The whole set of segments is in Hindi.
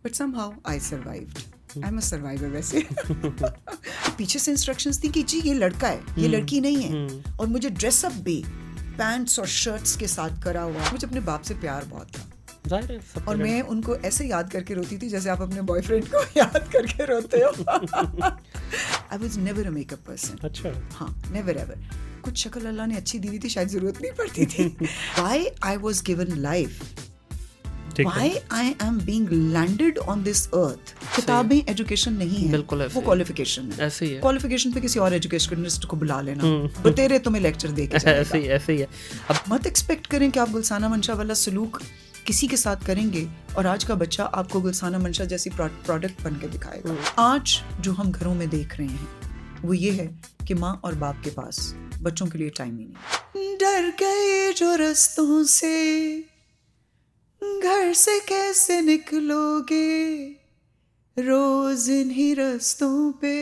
But somehow I survived. I am a survivor वैसे. पीछे से इंस्ट्रक्शंस थी कि जी ये लड़का है, ये लड़की नहीं है. और मुझे ड्रेसअप भी पैंट्स और शर्ट्स के साथ करा हुआ. मुझे अपने बाप से प्यार बहुत था और मैं उनको ऐसे याद करके रोती थी जैसे आप अपने बॉयफ्रेंड को याद करके रोते हो. I was never a makeup person. अच्छा. हाँ, नेवर एवर. कुछ शक्ल अल्लाह ने अच्छी दी हुई थी, शायद जरूरत नहीं पड़ती थी. Why I was given life, why I am being landed on this अर्थ. किताबें एजुकेशन नहीं है, बिल्कुल वो क्वालिफिकेशन है. ऐसे ही है. क्वालिफिकेशन पे किसी और एजुकेशनिस्ट को बुला लेना, वो तेरे तुम्हें लेक्चर दे के ऐसे ही है. अब मत एक्सपेक्ट करें कि आप गुलसाना मंशा वाला सलूक किसी के साथ करेंगे और आज का बच्चा आपको गुलसाना मंशा जैसी प्रोडक्ट बन के दिखाएगा. आज जो हम घरों में देख रहे हैं वो ये है कि माँ और बाप के पास बच्चों के लिए टाइम ही नहीं. डर गए जो रस्तों से, घर से कैसे निकलोगे, रोज इन्हीं रस्तों पे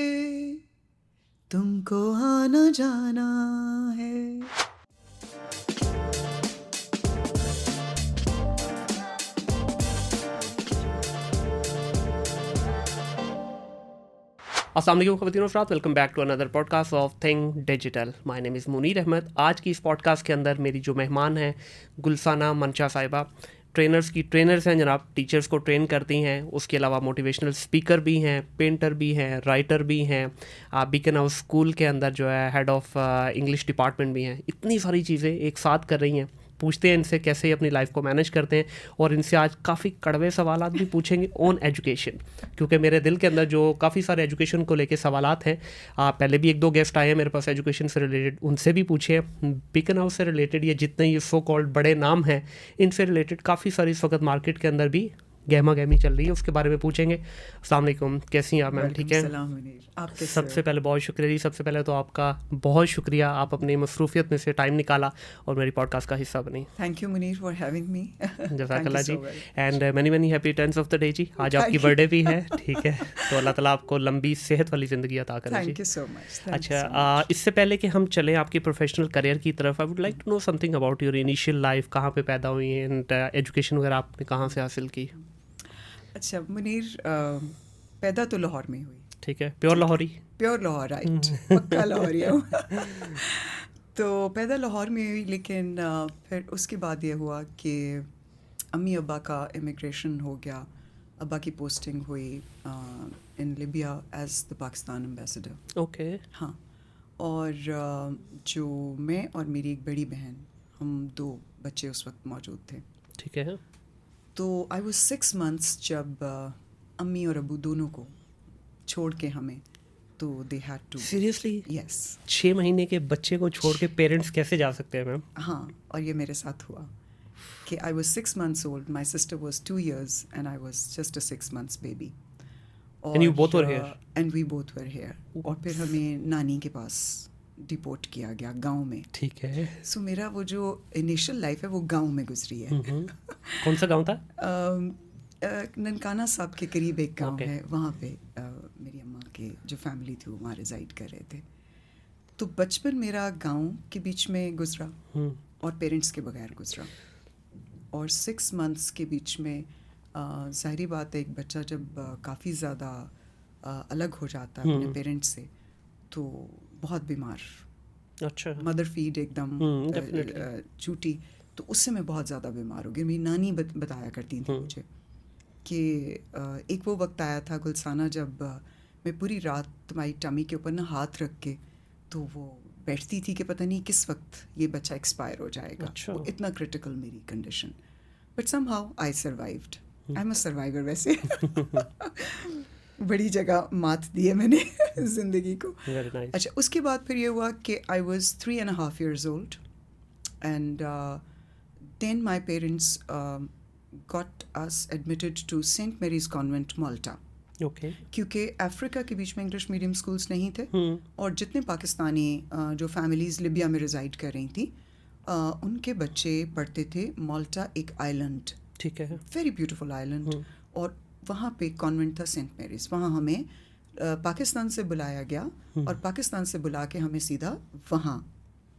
तुमको आना जाना है. अस्सलाम वालेकुम ख़वातीन और हज़रात, welcome back to another podcast of Think Digital. My name is Munir Ahmed. आज की इस पॉडकास्ट के अंदर मेरी जो मेहमान हैं गुलसाना मंशा साहिबा, ट्रेनर्स हैं जनाब, टीचर्स को ट्रेन करती हैं. उसके अलावा मोटिवेशनल स्पीकर भी हैं, पेंटर भी हैं, राइटर भी हैं. बीकन हाउस स्कूल के अंदर जो है हेड ऑफ इंग्लिश डिपार्टमेंट भी हैं. इतनी सारी चीज़ें एक साथ कर रही हैं. पूछते हैं इनसे कैसे ये अपनी लाइफ को मैनेज करते हैं और इनसे आज काफ़ी कड़वे सवालात भी पूछेंगे ऑन एजुकेशन, क्योंकि मेरे दिल के अंदर जो काफ़ी सारे एजुकेशन को लेके सवालात हैं. पहले भी एक दो गेस्ट आए हैं मेरे पास एजुकेशन से रिलेटेड, उनसे भी पूछे. बीकन हाउस से रिलेटेड ये जितने ये सो कॉल्ड बड़े नाम हैं इनसे रिलेटेड काफ़ी सारी इस वक्त मार्केट के अंदर भी गहमा गहमी चल रही है, उसके बारे में पूछेंगे. अस्सलाम वालेकुम, कैसी हैं आप मैम? ठीक है. सबसे पहले बहुत शुक्रिया जी. सबसे पहले तो आपका बहुत शुक्रिया, आप अपनी मसरूफियत में से टाइम निकाला और मेरी पॉडकास्ट का हिस्सा बनी. Thank you Munir for having me. जज़ाकल्लाह जी. And many happy returns of the day जी. आज आपकी बर्थडे भी है. ठीक है, तो अल्लाह ताला आपको लंबी सेहत वाली ज़िंदगी अता करे जी. Thank you so much. अच्छा, इससे पहले कि हम चलें आपकी प्रोफेशनल करियर की तरफ, I would like to know something about your initial life. कहाँ पे पैदा हुई एंड एजुकेशन वगैरह आपने कहाँ से हासिल की? अच्छा मुनीर, पैदा तो लाहौर में हुई. ठीक है, pure Lahori. Pure Lahore, right. पक्का लाहौरी हूँ. तो पैदा लाहौर में हुई, लेकिन फिर उसके बाद ये हुआ कि अम्मी अब्बा का इमिग्रेशन हो गया. अब्बा की पोस्टिंग हुई in Libya as the Pakistan ambassador. Okay. हाँ, और जो मैं और मेरी एक बड़ी बहन, हम दो बच्चे उस वक्त मौजूद थे. ठीक है. तो आई वाज 6 months जब अम्मी और अबू दोनों को छोड़ के हमें, तो they had to. Seriously? Yes. 6 महीने के बच्चे को छोड़ के पेरेंट्स कैसे जा सकते हैं मैम? हाँ, और ये मेरे साथ हुआ कि I was 6 months old, my sister was 2 years and I was just a 6 months baby. And you both were here? And we both were here. और फिर हमें नानी के पास डिपोर्ट किया गया गांव में. ठीक है. सो मेरा वो जो इनिशियल लाइफ है वो गांव में गुजरी है. कौन सा गांव था? ननकाना साहब के करीब एक गांव Okay. है. वहाँ पे मेरी अम्मा के जो फैमिली थी वो वहाँ रिजाइड कर रहे थे. तो बचपन मेरा गांव के बीच में गुजरा और पेरेंट्स के बगैर गुजरा. और 6 months के बीच में ज़ाहिरी बात है, एक बच्चा जब काफ़ी ज़्यादा अलग हो जाता है अपने पेरेंट्स से तो बहुत बीमार. अच्छा. मदर फीड एकदम छूटी. तो उससे मैं बहुत ज़्यादा बीमार हो गई. मेरी नानी बताया करती थी मुझे कि एक वो वक्त आया था गुलसाना जब मैं पूरी रात तुम्हारी टमी के ऊपर ना हाथ रख के तो वो बैठती थी कि पता नहीं किस वक्त ये बच्चा एक्सपायर हो जाएगा. अच्छा. वो इतना क्रिटिकल मेरी condition. But somehow I survived. I am a survivor वैसे. बड़ी जगह मात दी है मैंने ज़िंदगी को. Very nice. अच्छा, उसके बाद फिर ये हुआ कि I was 3.5 years old and then my parents got us admitted to Saint Mary's Convent Malta. Okay. क्योंकि अफ्रीका के बीच में इंग्लिश मीडियम स्कूल्स नहीं थे और जितने पाकिस्तानी जो फैमिलीज़ लिबिया में रिजाइड कर रही थी उनके बच्चे पढ़ते थे माल्टा, एक आइलैंड. ठीक है. Very beautiful island. और वहाँ पे कॉन्वेंट था सेंट मेरीज. वहाँ हमें पाकिस्तान से बुलाया गया और पाकिस्तान से बुला के हमें सीधा वहाँ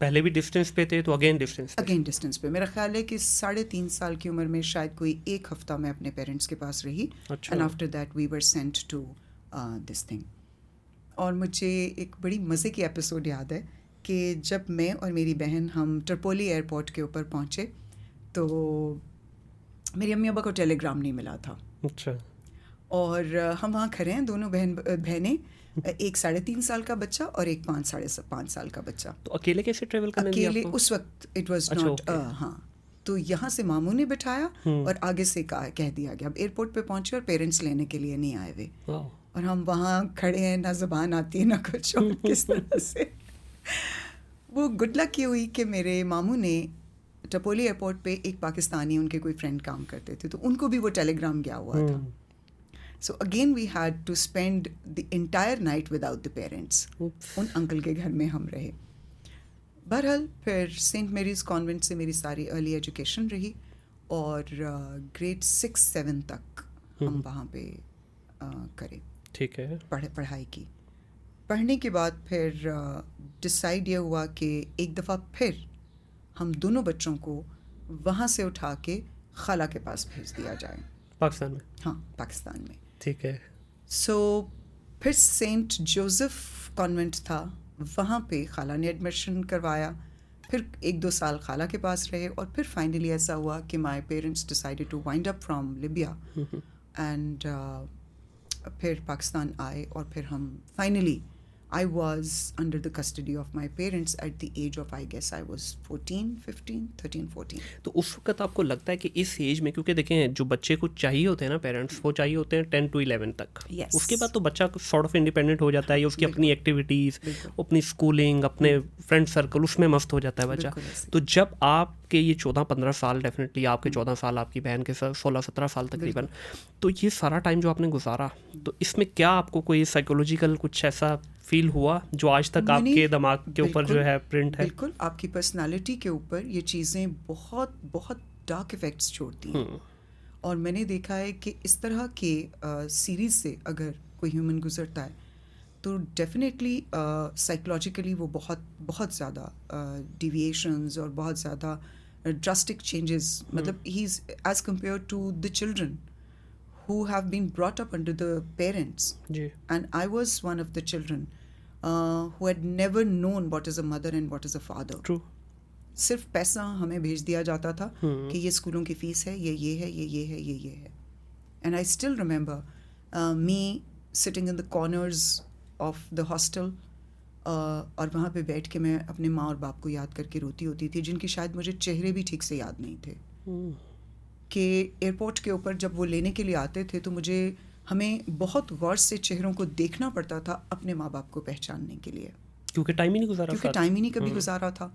पहले भी डिस्टेंस पे थे तो अगेन डिस्टेंस पे? अगेन डिस्टेंस पे। मेरा ख्याल है कि 3.5 साल की उम्र में शायद कोई 1 हफ्ता मैं अपने पेरेंट्स के पास रही, अच्छा। And after that we were sent to this thing. और मुझे एक बड़ी मज़े की एपिसोड याद है कि जब मैं और मेरी बहन हम ट्रिपोली एयरपोर्ट के ऊपर पहुँचे तो मेरी अम्मी अब्बा को टेलीग्राम नहीं मिला था। अच्छा। और हम वहाँ खड़े हैं, दोनों बहनें, एक 3.5 साल का बच्चा और एक 5 साल का बच्चा। तो अकेले कैसे ट्रेवल करने दिया अकेले आपको? उस वक्त इट वाज अच्छा, नॉट, okay. हाँ। तो यहाँ से मामू ने बिठाया और आगे से कह दिया गया। अब एयरपोर्ट पे पहुंचे और पेरेंट्स लेने के लिए नहीं आए हुए, वाह। और हम वहाँ खड़े हैं, ना ज़बान आती है ना कुछ, और किस तरह से वो गुड लक ये हुई कि मेरे मामू ने टपोली एयरपोर्ट पे एक पाकिस्तानी, उनके कोई फ्रेंड काम करते थे, तो उनको भी वो टेलीग्राम गया हुआ था। So again we had to spend the entire night without the parents. उन अंकल के घर में हम रहे। बहरहाल फिर सेंट मेरीज़ कॉन्वेंट से मेरी सारी अर्ली एजुकेशन रही, और ग्रेड 6-7 तक हम वहाँ पे करे। ठीक है। पढ़ाई की। पढ़ने के बाद फिर डिसाइड ये हुआ कि एक दफ़ा फिर हम दोनों बच्चों को वहाँ से उठा के खाला के पास भेज दिया जाए। पाकिस्तान में? हाँ, पाकिस्तान में। ठीक है। सो फिर सेंट जोसेफ कॉन्वेंट था, वहाँ पे खाला ने एडमिशन करवाया। फिर 1-2 साल खाला के पास रहे, और फिर फाइनली ऐसा हुआ कि my parents decided to wind up from Libya, and फिर पाकिस्तान आए, और फिर हम finally I was under the custody of my parents at the age of, I guess I was 13, 14. तो उस वक्त आपको लगता है कि इस एज में, क्योंकि देखें जो बच्चे को चाहिए होते हैं ना पेरेंट्स, वो चाहिए होते हैं 10 to 11 तक। Yes. उसके बाद तो बच्चा सॉर्ट ऑफ इंडिपेंडेंट हो जाता है, या उसकी अपनी एक्टिविटीज़, अपनी स्कूलिंग, अपने फ्रेंड सर्कल, उसमें मस्त हो जाता है बच्चा। तो जब आपके ये 14-15 साल, डेफिनेटली आपके 14 साल, आपकी बहन के 16-17 साल तकरीबन, तो ये सारा टाइम जो आपने गुजारा, तो इसमें क्या आपको कोई साइकोलॉजिकल कुछ ऐसा फील हुआ जो आज तक आपके दिमाग के ऊपर जो है प्रिंट है? बिल्कुल, आपकी पर्सनालिटी के ऊपर ये चीज़ें बहुत बहुत डार्क इफ़ेक्ट्स छोड़ती हैं। और मैंने देखा है कि इस तरह के सीरीज़ से अगर कोई ह्यूमन गुजरता है तो डेफिनेटली साइकोलॉजिकली वो बहुत बहुत ज़्यादा डिविएशंस और बहुत ज़्यादा ड्रास्टिक चेंजेस, मतलब he is as compared to the children who have been brought up under the parents. जी। And I was one of the children who had never known what is a mother and what is a father. True. सिर्फ पैसा हमें भेज दिया जाता था कि ये स्कूलों की फ़ीस है, ये है, ये है, ये है। And I still remember me sitting in the corners of the hostel, और वहाँ पे बैठ के मैं अपने माँ और बाप को याद करके रोती होती थी, जिनकी शायद मुझे चेहरे भी ठीक से याद नहीं थे। कि एयरपोर्ट के ऊपर जब वो लेने के लिए आते थे तो हमें बहुत गौर से चेहरों को देखना पड़ता था अपने माँ बाप को पहचानने के लिए, क्योंकि टाइम ही नहीं गुजारा, क्योंकि टाइम ही नहीं कभी गुजारा था।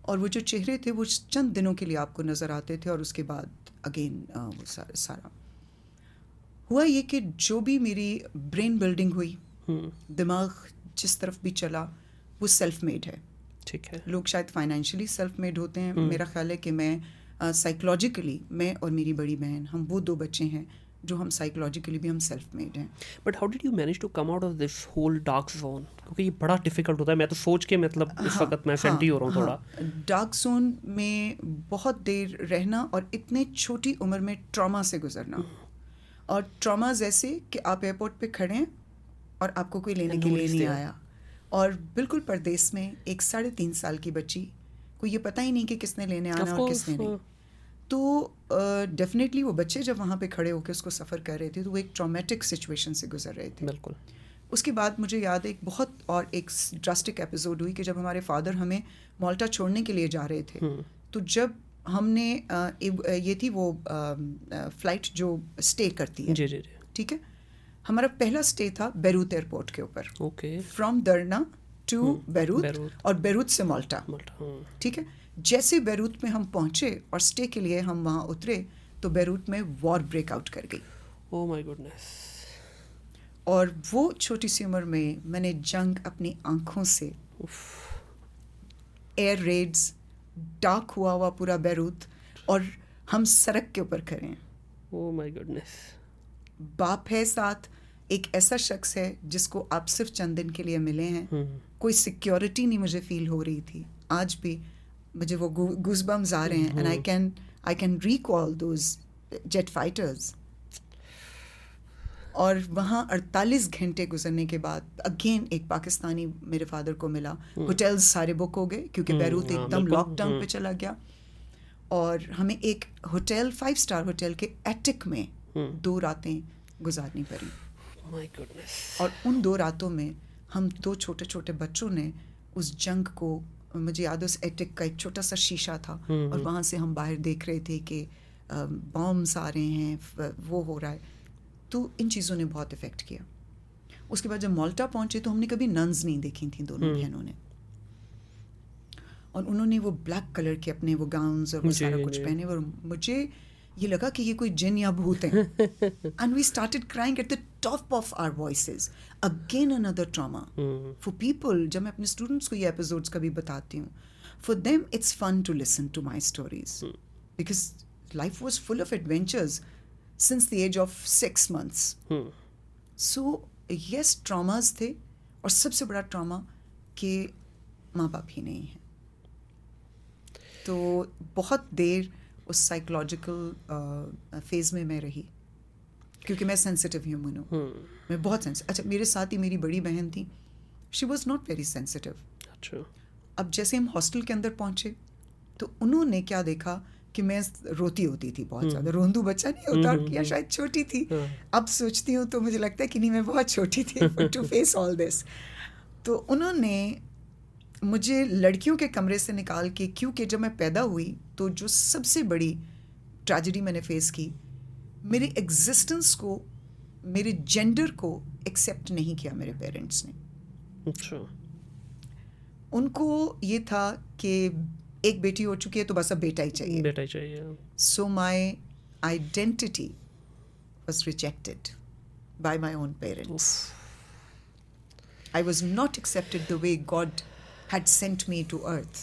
और वो जो चेहरे थे वो चंद दिनों के लिए आपको नज़र आते थे, और उसके बाद अगेन वो सारा हुआ ये कि जो भी मेरी ब्रेन बिल्डिंग हुई, दिमाग जिस तरफ भी चला, वो सेल्फ मेड है। ठीक है। लोग शायद फाइनेंशियली सेल्फ मेड होते हैं, मेरा ख्याल है कि मैं साइकोलॉजिकली, मैं और मेरी बड़ी बहन, हम वो 2 बच्चे हैं जो हम साइकोलॉजिकली भी हम सेल्फ मेड हैं। But how did you manage to come out of this whole dark zone? क्योंकि ये बड़ा डिफिकल्ट होता है, मैं तो सोच के मतलब इस वक्त मैं सेंटी हो रहा हूँ थोड़ा। डार्क जोन में बहुत देर रहना और इतने छोटी उम्र में ट्रॉमा से गुजरना, और ट्रॉमाज ऐसे कि आप एयरपोर्ट पे खड़े हैं और आपको कोई लेने के लिए नहीं आया, और बिल्कुल परदेश में एक 3.5 साल की बच्ची को ये पता ही नहीं कि किसने लेने आना और किसने नहीं। तो डेफिनेटली वो बच्चे जब वहाँ पे खड़े होकर उसको सफ़र कर रहे थे तो वो एक ट्रॉमेटिक सिचुएशन से गुजर रहे थे। बिल्कुल। उसके बाद मुझे याद है एक ड्रास्टिक एपिसोड हुई कि जब हमारे फादर हमें माल्टा छोड़ने के लिए जा रहे थे, तो जब हमने ये थी वो फ्लाइट जो स्टे करती है, जी जी जी, ठीक है, हमारा पहला स्टे था बेरूत एयरपोर्ट के ऊपर। ओके। फ्रॉम दरना टू बेरूत, और बेरूत से माल्टा, ठीक है। जैसे बेरूत में हम पहुंचे और स्टे के लिए हम वहाँ उतरे तो बेरूत में वॉर ब्रेकआउट कर गई। Oh my goodness. और वो छोटी सी उम्र में मैंने जंग अपनी आंखों से, एयर रेड्स, डार्क हुआ पूरा बेरूत, और हम सड़क के ऊपर खड़े हैं। Oh my goodness. बाप है साथ, एक ऐसा शख्स है जिसको आप सिर्फ चंद दिन के लिए मिले हैं, कोई सिक्योरिटी नहीं मुझे फील हो रही थी, आज भी मुझे वो गूज़बम्स आ रहे हैं and I can recall those jet fighters. और वहाँ 48 घंटे गुजरने के बाद अगेन एक पाकिस्तानी मेरे फादर को मिला. होटल्स सारे बुक हो गए क्योंकि बैरूत एकदम लॉकडाउन पे चला गया. और हमें एक होटल 5 स्टार होटल के एटिक में 2 रातें गुजारनी पड़ी. My goodness. और उन 2 रातों में हम 2 छोटे छोटे बच्चों ने उस जंग को, मुझे याद है उस एटिक का एक छोटा सा शीशा था और वहाँ से हम बाहर देख रहे थे कि बॉम्ब्स आ रहे हैं, वो हो रहा है. तो इन चीज़ों ने बहुत इफ़ेक्ट किया. उसके बाद जब माल्टा पहुँचे तो हमने कभी नन्स नहीं देखी थी दोनों बहनों ने. और उन्होंने वो ब्लैक कलर के अपने वो गाउन्स और वो सारा कुछ पहने और मुझे ये लगा कि ये कोई जिन या भूत है. And we started crying at the top of our voices. Again another trauma for people. जब मैं अपने स्टूडेंट्स को ये एपिसोड्स कभी बताती हूँ, for them it's fun to listen to my stories because life was full of adventures since the age of 6 months. So yes, traumas थे. और सबसे बड़ा ट्रॉमा कि माँ बाप ही नहीं है. तो बहुत देर उस साइकोलॉजिकल फेज में मैं रही क्योंकि मैं सेंसिटिव ह्यूमन हूँ. मैं बहुत सेंसिटिव. अच्छा, मेरे साथ ही मेरी बड़ी बहन थी. She was not very sensitive. अच्छा. अब जैसे हम हॉस्टल के अंदर पहुँचे तो उन्होंने क्या देखा कि मैं रोती होती थी बहुत ज़्यादा. रोंदू बच्चा नहीं होता, या शायद छोटी थी. अब सोचती हूँ तो मुझे लगता है कि नहीं, मैं बहुत छोटी थी टू फेस ऑल दिस. तो उन्होंने मुझे लड़कियों के कमरे से निकाल के, क्योंकि जब मैं पैदा हुई तो जो सबसे बड़ी ट्रेजेडी मैंने फेस की, मेरे एग्जिस्टेंस को, मेरे जेंडर को एक्सेप्ट नहीं किया मेरे पेरेंट्स ने. अच्छा. उनको ये था कि एक बेटी हो चुकी है तो बस अब बेटा ही चाहिए. बेटा ही चाहिए. So my identity was rejected by my own parents. I was not accepted the way God had sent me to earth.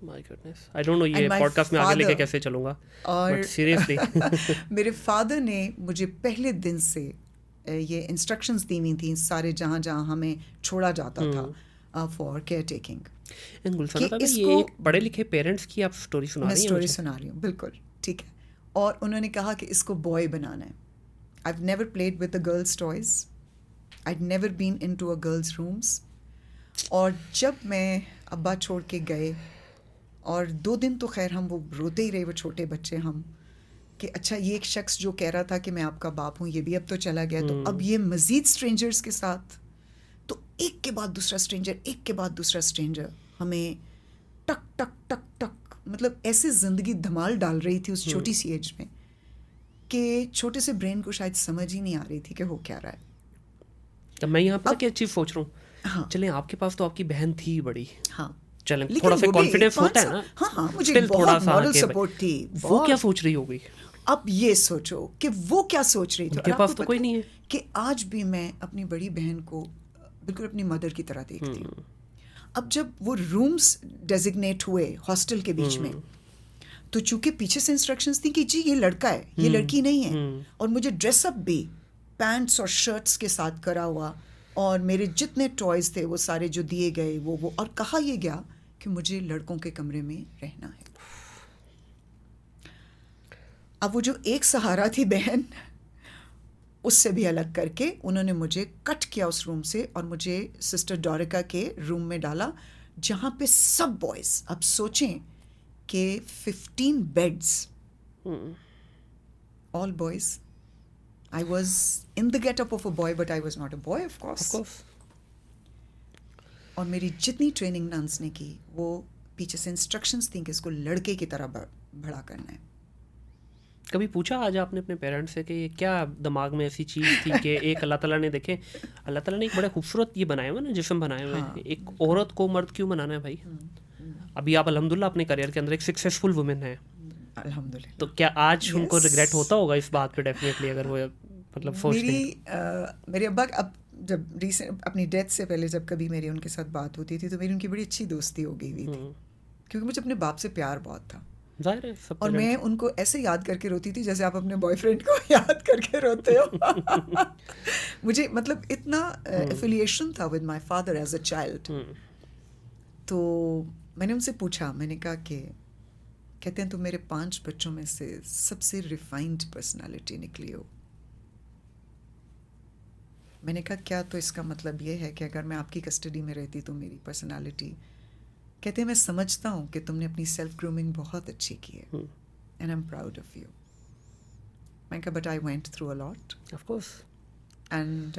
My goodness. I don't know ये podcast में आगे लेके कैसे चलूँगा. But seriously. मेरे फादर ने मुझे पहले दिन से ये इंस्ट्रक्शंस दी हुई थी सारे जहाँ जहाँ हमें छोड़ा जाता था फॉर केयर टेकिंग. ये एक पढ़े लिखे पेरेंट्स की आप स्टोरी सुना रही हैं. मैं स्टोरी सुना रही हूँ, बिल्कुल ठीक है. और उन्होंने कहा कि इसको बॉय बनाना है. I've never played with the girls' toys. I'd never been into a girls' rooms. और जब मैं अब्बा छोड़ के गए और 2 दिन तो खैर हम वो रोते ही रहे, वो छोटे बच्चे हम, कि अच्छा ये एक शख्स जो कह रहा था कि मैं आपका बाप हूँ, ये भी अब तो चला गया. तो अब ये मज़ीद स्ट्रेंजर्स के साथ, तो एक के बाद दूसरा स्ट्रेंजर, एक के बाद दूसरा स्ट्रेंजर हमें टक टक टक टक, मतलब ऐसे ज़िंदगी धमाल डाल रही थी उस छोटी सी एज में कि छोटे से ब्रेन को शायद समझ ही नहीं आ रही थी कि हो क्या रहा है. तो मैं यहाँ पर क्या चीज़ सोच रहा हूँ. हाँ. चलें, आपके पास तो आपकी बहन थी बड़ी. हाँ. चलें, थोड़ा सा कॉन्फिडेंस होता है ना. हाँ, मुझे बहुत मॉरल सपोर्ट थी. वो क्या सोच रही होगी. अब ये सोचो कि वो क्या सोच रही थी. उनके पास तो कोई नहीं है. कि आज भी मैं अपनी बड़ी बहन को बिल्कुल अपनी मदर की तरह देखती हूँ. अब जब वो रूम्स डेजिग्नेट हुए हॉस्टल के बीच में, तो चूंकि पीछे से इंस्ट्रक्शंस थी कि जी ये लड़का है, ये लड़की नहीं है. और मुझे ड्रेसअप भी पैंट्स और शर्ट्स के साथ करा हुआ, और मेरे जितने टॉयज थे वो सारे जो दिए गए वो और कहा यह गया कि मुझे लड़कों के कमरे में रहना है. अब वो जो एक सहारा थी बहन, उससे भी अलग करके उन्होंने मुझे कट किया उस रूम से और मुझे सिस्टर डोरिका के रूम में डाला जहाँ पे सब बॉयज़. अब सोचें कि 15 beds, all boys. I was in the get-up of a boy, but I was not a boy, of course. और मेरी जितनी ट्रेनिंग नन्स ने की, वो पीछे से इंस्ट्रक्शंस थी कि इसको लड़के की तरह बड़ा करना है. कभी पूछा आज आपने अपने पेरेंट्स से कि ये क्या दिमाग में ऐसी चीज़ थी कि एक अल्लाह ताला ने, देखे अल्लाह ताला ने एक बड़ा खूबसूरत ये बनाया हुआ ना, जिस्म बनाया हुआ है. एक औरत को मर्द क्यों बनाना है भाई. अभी आप अल्हम्दुलिल्लाह अपने करियर के अंदर एक सक्सेसफुल वुमेन है, अल्हम्दुलिल्लाह. तो क्या आज उनको रिग्रेट होता होगा इस बात पे. डेफिनेटली अगर वो मतलब सोचते. मेरे अब्बा अब जब रिसेंट अपनी डेथ से पहले जब कभी मेरी उनके साथ बात होती थी तो मेरी उनकी बड़ी अच्छी दोस्ती हो गई हुई थी, क्योंकि मुझे अपने बाप से प्यार बहुत था. जाहिर है, सब. और मैं उनको ऐसे याद करके रोती थी जैसे आप अपने बॉयफ्रेंड को याद करके रोते हो. मुझे मतलब इतना एफिलिएशन था with my father as a child. तो मैंने उनसे पूछा, मैंने कहा कि कहते हैं तुम मेरे 5 बच्चों में से सबसे रिफाइंड पर्सनालिटी निकली हो। मैंने कहा क्या, तो इसका मतलब ये है कि अगर मैं आपकी कस्टडी में रहती तो मेरी पर्सनालिटी, कहते हैं मैं समझता हूँ कि तुमने अपनी सेल्फ ग्रूमिंग बहुत अच्छी की है and I am proud of you. मैंने कहा but I went through a lot of course, and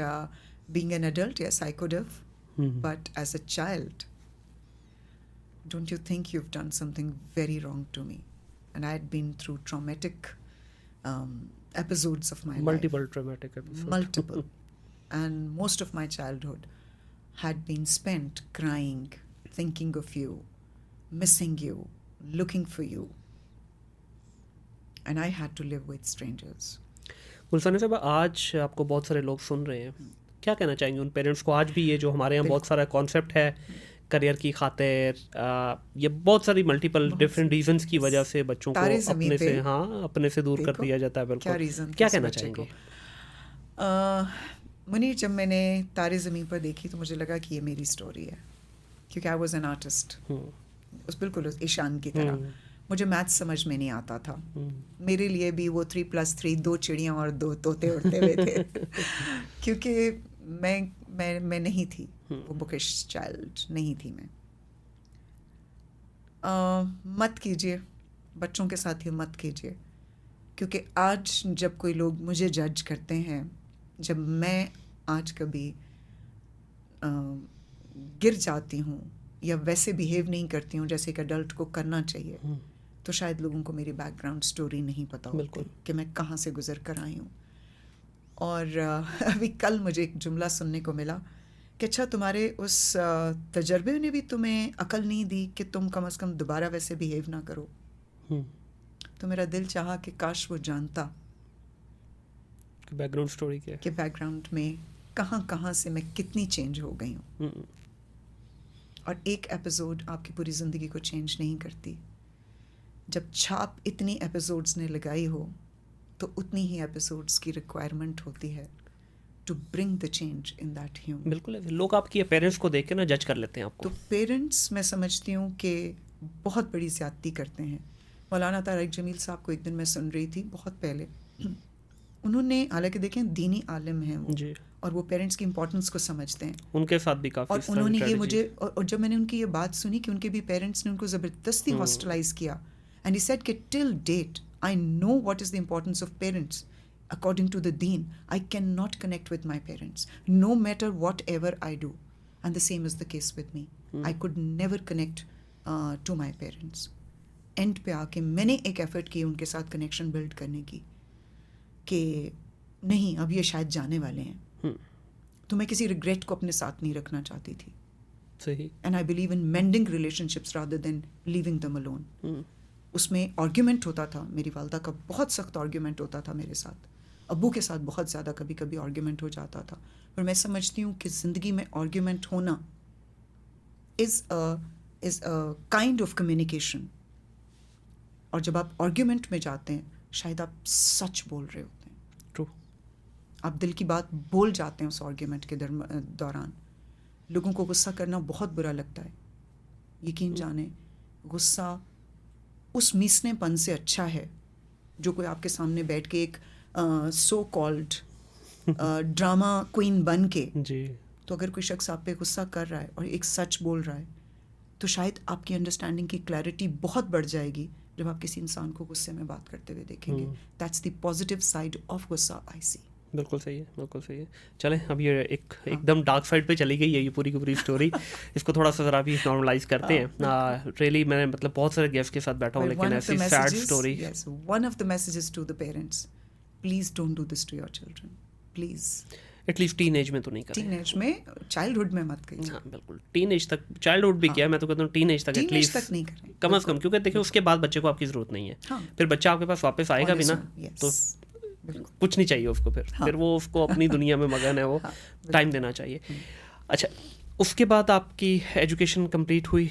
being an adult, yes I could have, but as a child don't you think you've done something very wrong to me? And I had been through traumatic episodes of my multiple traumatic episodes. life. Multiple. And most of my childhood had been spent crying, thinking of you, missing you, looking for you. And I had to live with strangers. गुलसाना साहब, आज आपको बहुत सारे लोग सुन रहे हैं, क्या कहना चाहेंगे उन पेरेंट्स को? आज भी ये जो हमारे यहाँ बहुत सारा कॉन्सेप्ट है करियर की खातिर, ये बहुत सारी मल्टीपल डिफरेंट रीजंस की वजह से बच्चों को अपने से दूर कर दिया जाता है। बिल्कुल, क्या कहना चाहेंगे? मुनीर, जब मैंने तारे ज़मीन पर देखी तो मुझे लगा कि ये मेरी स्टोरी है, क्योंकि आई वॉज एन आर्टिस्ट, बिल्कुल ईशान की तरह। मुझे मैथ्स समझ में नहीं आता था, मेरे लिए भी वो 3+3 2 चिड़ियाँ और 2 तोते उड़ते हुए थे क्योंकि मैं नहीं थी वो बुकिश चाइल्ड, नहीं थी मैं। मत कीजिए, बच्चों के साथ ये मत कीजिए, क्योंकि आज जब कोई लोग मुझे जज करते हैं, जब मैं आज कभी गिर जाती हूँ या वैसे बिहेव नहीं करती हूँ जैसे एक अडल्ट को करना चाहिए, तो शायद लोगों को मेरी बैकग्राउंड स्टोरी नहीं पता होती कि मैं कहाँ से गुजर कर आई हूँ। और अभी कल मुझे एक जुमला सुनने को मिला कि अच्छा, तुम्हारे उस तजर्बे ने भी तुम्हें अकल नहीं दी कि तुम कम से कम दोबारा वैसे बिहेव ना करो। तो मेरा दिल चाहा कि काश वो जानता बैकग्राउंड स्टोरी क्या है, कि बैकग्राउंड में कहाँ से मैं कितनी चेंज हो गई हूँ। और एक एपिसोड आपकी पूरी ज़िंदगी को चेंज नहीं करती। जब छाप इतनी एपिसोड्स ने लगाई हो तो उतनी ही एपिसोड्स की रिक्वायरमेंट होती है to bring the change in that human. बिल्कुल, लोग आपकी पेरेंट्स को देख के ना जज कर लेते हैं आपको। तो पेरेंट्स, मैं समझती हूँ कि बहुत बड़ी ज़्यादती करते हैं। मौलाना तारिक जमील साहब को एक दिन मैं सुन रही थी बहुत पहले, उन्होंने, हालांकि देखें दीनी आलिम हैं वो जी, और वो पेरेंट्स की इंपॉर्टेंस को समझते हैं, उनके साथ भी काफ़ी, और उन्होंने ये मुझे, और जब मैंने उनकी ये बात सुनी कि उनके भी पेरेंट्स ने उनको ज़बरदस्ती हॉस्टलाइज किया, एंड ही सेड कि till date I know what is the importance of parents. According to the deen, I cannot connect with my parents, no matter whatever I do. And the same is the case with me. I could never connect to my parents. End पे आके मैंने एक एफर्ट की उनके साथ कनेक्शन बिल्ड करने की, कि नहीं, अब ये शायद जाने वाले हैं, तो मैं किसी रिग्रेट को अपने साथ नहीं रखना चाहती थी। सही। And I believe in mending relationships rather than leaving them alone. उसमें आर्ग्यूमेंट होता था, मेरी वालदा का बहुत सख्त आर्ग्यूमेंट होता था मेरे साथ, अब्बू के साथ बहुत ज़्यादा कभी कभी आर्ग्यूमेंट हो जाता था। पर मैं समझती हूँ कि ज़िंदगी में आर्ग्यूमेंट होना is a kind of communication. और जब आप आर्ग्यूमेंट में जाते हैं, शायद आप सच बोल रहे होते हैं, ट्रू, आप दिल की बात बोल जाते हैं उस आर्ग्यूमेंट के दौरान। लोगों को गुस्सा करना बहुत बुरा लगता है, यकीन जाने, गुस्सा उस मीसनेपन से अच्छा है जो कोई आपके सामने बैठ के एक सो कॉल्ड ड्रामा क्वीन बन के जी, तो अगर कोई शख्स आप पे गुस्सा कर रहा है और एक सच बोल रहा है, तो शायद आपकी अंडरस्टैंडिंग की क्लैरिटी बहुत बढ़ जाएगी जब आप किसी इंसान को गुस्से में बात करते हुए देखेंगे। That's the positive side of गुस्सा आई सी। बिल्कुल सही है, बिल्कुल सही है। चलें, अब ये एकदम डार्क साइड पे चली गई है ये पूरी की पूरी स्टोरी। इसको थोड़ा सा ज़रा भी नॉर्मलाइज करते हैं। रियली मैं मतलब बहुत सारे गेस्ट के साथ बैठा हूँ, लेकिन ऐसी sad story. One of the messages to the parents, please don't do this to your children, please. At least teenage में तो नहीं करें, टीनेज में, चाइल्डहुड में मत करिए। हाँ बिल्कुल, टीनेज तक, चाइल्डहुड भी किया, मैं तो कहता हूँ टीनेज तक एटलीस्ट तक नहीं करें, कम से कम, क्योंकि देखिए उसके बाद बच्चे को आपकी ज़रूरत नहीं है। फिर बच्चा आपके पास वापस आएगा भी ना, तो कुछ नहीं चाहिए उसको, फिर वो उसको अपनी दुनिया में मगन है, वो टाइम देना चाहिए। अच्छा, उसके बाद आपकी एजुकेशन कंप्लीट हुई?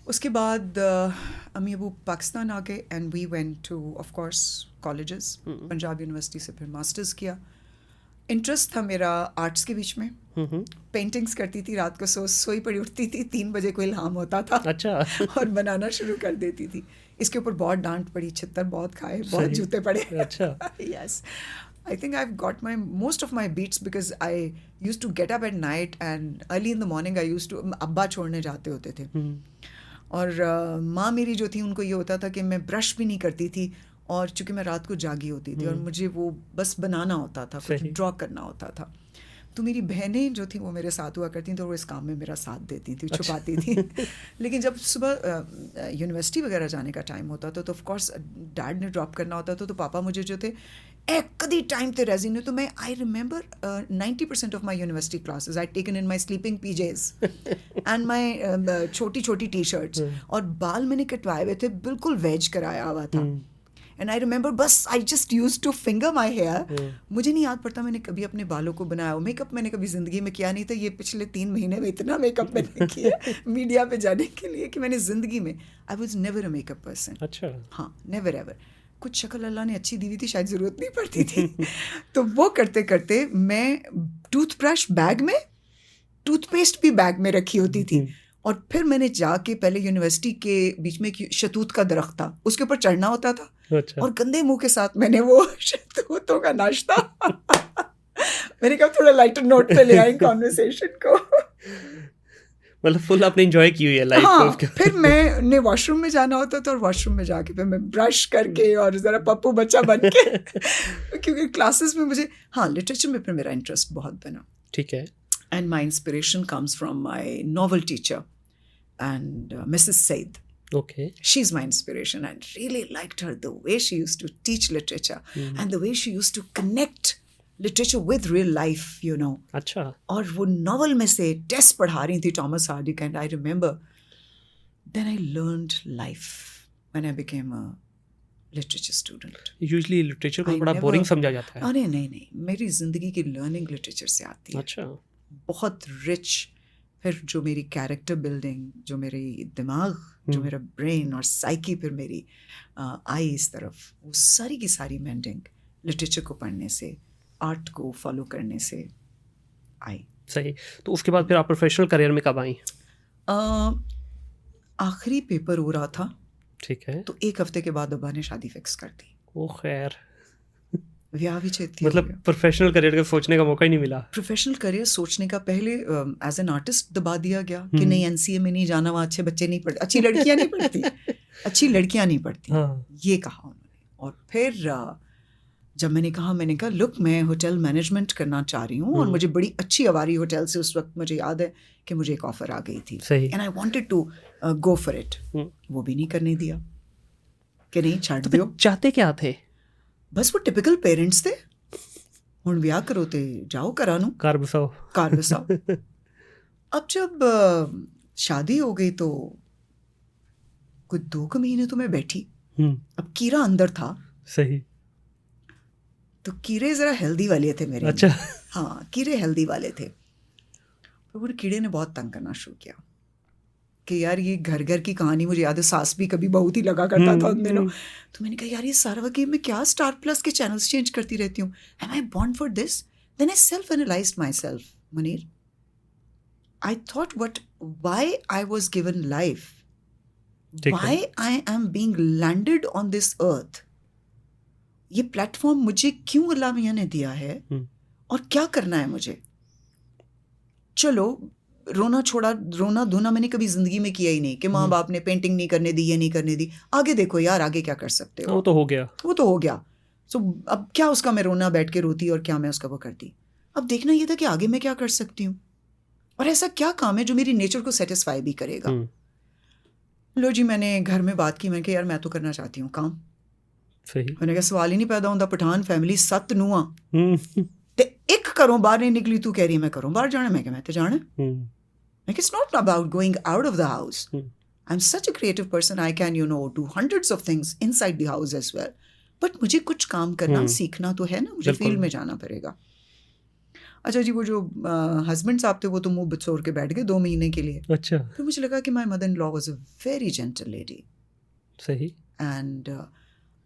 उसके बाद अम्मी अबू पाकिस्तान आ गए and we went to of course colleges. Punjab university से फिर मास्टर्स किया इंटरेस्ट था मेरा आर्ट्स के बीच में. पेंटिंग्स करती थी, रात को सोई पड़ी उठती थी, 3 बजे को इल्हाम होता था. अच्छा. और बनाना शुरू कर देती थी. इसके ऊपर बहुत डांट पड़ी, छित्तर बहुत खाए, बहुत जूते पड़े. अच्छा. Yes. I think I've got most of my beats because I used to get up at night and early in the morning I used to अब्बा छोड़ने जाते होते थे. और माँ मेरी जो थी उनको ये होता था कि मैं ब्रश भी नहीं करती थी, और चूंकि मैं रात को जागी होती थी और मुझे वो बस बनाना होता था, कुछ ड्रॉ करना होता था. तो मेरी बहनें जो थी वो मेरे साथ हुआ करती थी, तो वो इस काम में मेरा साथ देती थी, छुपाती थी. लेकिन जब सुबह यूनिवर्सिटी वगैरह जाने का टाइम होता था तो ऑफ कोर्स डैड ने ड्रॉप करना होता था, तो पापा मुझे जो थे कदी टाइम ते रेजी नहीं. तो मैं I remember 90% of my university classes I taken in my sleeping PJs and my छोटी छोटी टी शर्ट्स, और बाल मैंने कटवाए हुए थे, बिल्कुल वेज कराया हुआ था. एंड आई रिमेंबर बस I just use to finger my hair. मुझे नहीं याद पड़ता मैंने कभी अपने बालों को बनाया हो. मेकअप मैंने कभी ज़िंदगी में किया नहीं था. ये पिछले 3 महीने में इतना मेकअप मैंने किया मीडिया पे जाने के लिए कि मैंने ज़िंदगी में I was never a makeup person. अच्छा. हाँ, नेवर एवर. कुछ शक्ल अल्लाह ने अच्छी दी हुई थी, शायद ज़रूरत नहीं पड़ती थी. तो वो करते करते मैं टूथब्रश बैग में, टूथपेस्ट भी बैग में रखी होती थी. और फिर मैंने जाके पहले यूनिवर्सिटी के बीच में एक शतूत का दरख्त था, उसके ऊपर चढ़ना होता था. अच्छा. और गंदे मुंह के साथ मैंने वो शतूतों का नाश्ता मैंने कहा थोड़ा लाइटर नोट पे ले आए कॉन्वर्सेशन को. मतलब फुल आपने एंजॉय की हुई है लाइफ हाँ, को. फिर मैंने वॉशरूम में जाना होता था, और वॉशरूम में जाके फिर मैं ब्रश करके और ज़रा पप्पू बच्चा बन के क्योंकि क्लासेस में मुझे, हाँ, लिटरेचर में फिर मेरा इंटरेस्ट बहुत बना. ठीक है. And my inspiration comes from my novel teacher and Mrs. Said. Okay. She's my inspiration. I really liked her, the way she used to teach literature and the way she used to connect literature with real life, you know. अच्छा. और वो novel में से टेस्ट पढ़ा रही थी Thomas Hardy, and I remember then I learned life when I became a literature student. Usually literature को बड़ा boring समझा जाता है. अरे नहीं, मेरी ज़िंदगी की learning literature से आती है. अच्छा. बहुत रिच. फिर जो मेरी कैरेक्टर बिल्डिंग, जो मेरी दिमाग, जो मेरा ब्रेन और साइकी फिर मेरी आई इस तरफ, वो सारी की सारी मेंडिंग लिटरेचर को पढ़ने से, आर्ट को फॉलो करने से आई. सही. तो उसके बाद फिर आप प्रोफेशनल करियर में कब आई? आखिरी पेपर हो रहा था. ठीक है. तो 1 हफ्ते के बाद अब्बा ने शादी फिक्स कर दी. ओ खैर. ब्याह भी छेती. मतलब प्रोफेशनल करियर का सोचने का मौका ही नहीं मिला. प्रोफेशनल करियर सोचने का पहले एज एन आर्टिस्ट दबा दिया गया कि नहीं, एनसीए में नहीं जाना, वहाँ अच्छे बच्चे नहीं पढ़ते, अच्छी लड़कियाँ नहीं पढ़ती, अच्छी लड़कियाँ नहीं पढ़ती. हाँ. ये कहा उन्होंने. और फिर जब मैंने कहा लुक, मैं होटल मैनेजमेंट करना चाह रही हूँ, और मुझे बड़ी अच्छी आवारी होटल से उस वक्त मुझे याद है कि मुझे एक ऑफर आ गई थी. And I wanted to go for it. वो भी नहीं करने दिया कि नहीं, छाड़ दो. चाहते क्या थे? बस वो टिपिकल पेरेंट्स थे. हुण ब्याह करो ते जाओ करानू, कार बसाओ. अब जब शादी हो गई तो कुछ 2 महीने तो मैं बैठी. अब कीड़ा अंदर था. सही. तो कीड़े जरा हेल्दी वाले थे मेरे. अच्छा. हाँ, कीड़े हेल्दी वाले थे. तो वो कीड़े ने बहुत तंग करना शुरू किया कि यार ये घर घर की कहानी, मुझे याद है सास भी कभी बहुत ही लगा करता था उन दिनों. तो मैंने कहा यार ये सारा गेम में क्या स्टार प्लस के चैनल्स चेंज करती रहती हूँ. Am I born for this? Then I self analysed my self. Munir, I thought why I was given life, why I am being landed on this earth. ये प्लेटफॉर्म मुझे क्यों अल्लाह मियाँ ने दिया है, और क्या करना है मुझे. चलो, रोना धोना मैंने कभी जिंदगी में किया ही नहीं कि माँ बाप ने पेंटिंग नहीं करने दी, ये नहीं करने दी. आगे देखो यार, आगे क्या कर सकते हो. वो तो हो गया. सो अब क्या उसका मैं रोना बैठ के रोती और क्या मैं उसका वो करती. अब देखना ये था कि आगे मैं क्या कर सकती हूँ, और ऐसा क्या काम है जो मेरी नेचर को सेटिस्फाई भी करेगा. लो जी, मैंने घर में बात की. मैंने कहा यार मैं तो करना चाहती हूँ काम. सही. मैंने कहा सवाल ही नहीं पैदा होता. पठान फैमिली 7 ਨੂੰਹਾਂ ते एक घरों बाहर नहीं निकली. तू कह रही है मैं घरों बाहर जाना. मैं कहा मैं तो जाना. It's not about going out of the house. I'm such a creative person. I can, do hundreds of things inside the house as well. But मुझे कुछ काम करना सीखना तो है ना. मुझे फील्ड में जाना पड़ेगा. अच्छा जी, वो जो हस्बैंड साहब थे वो तो मुंह बचोर के बैठ गए 2 महीने के लिए. अच्छा. फिर मुझे लगा कि my mother in law was a very gentle lady. सही. एंड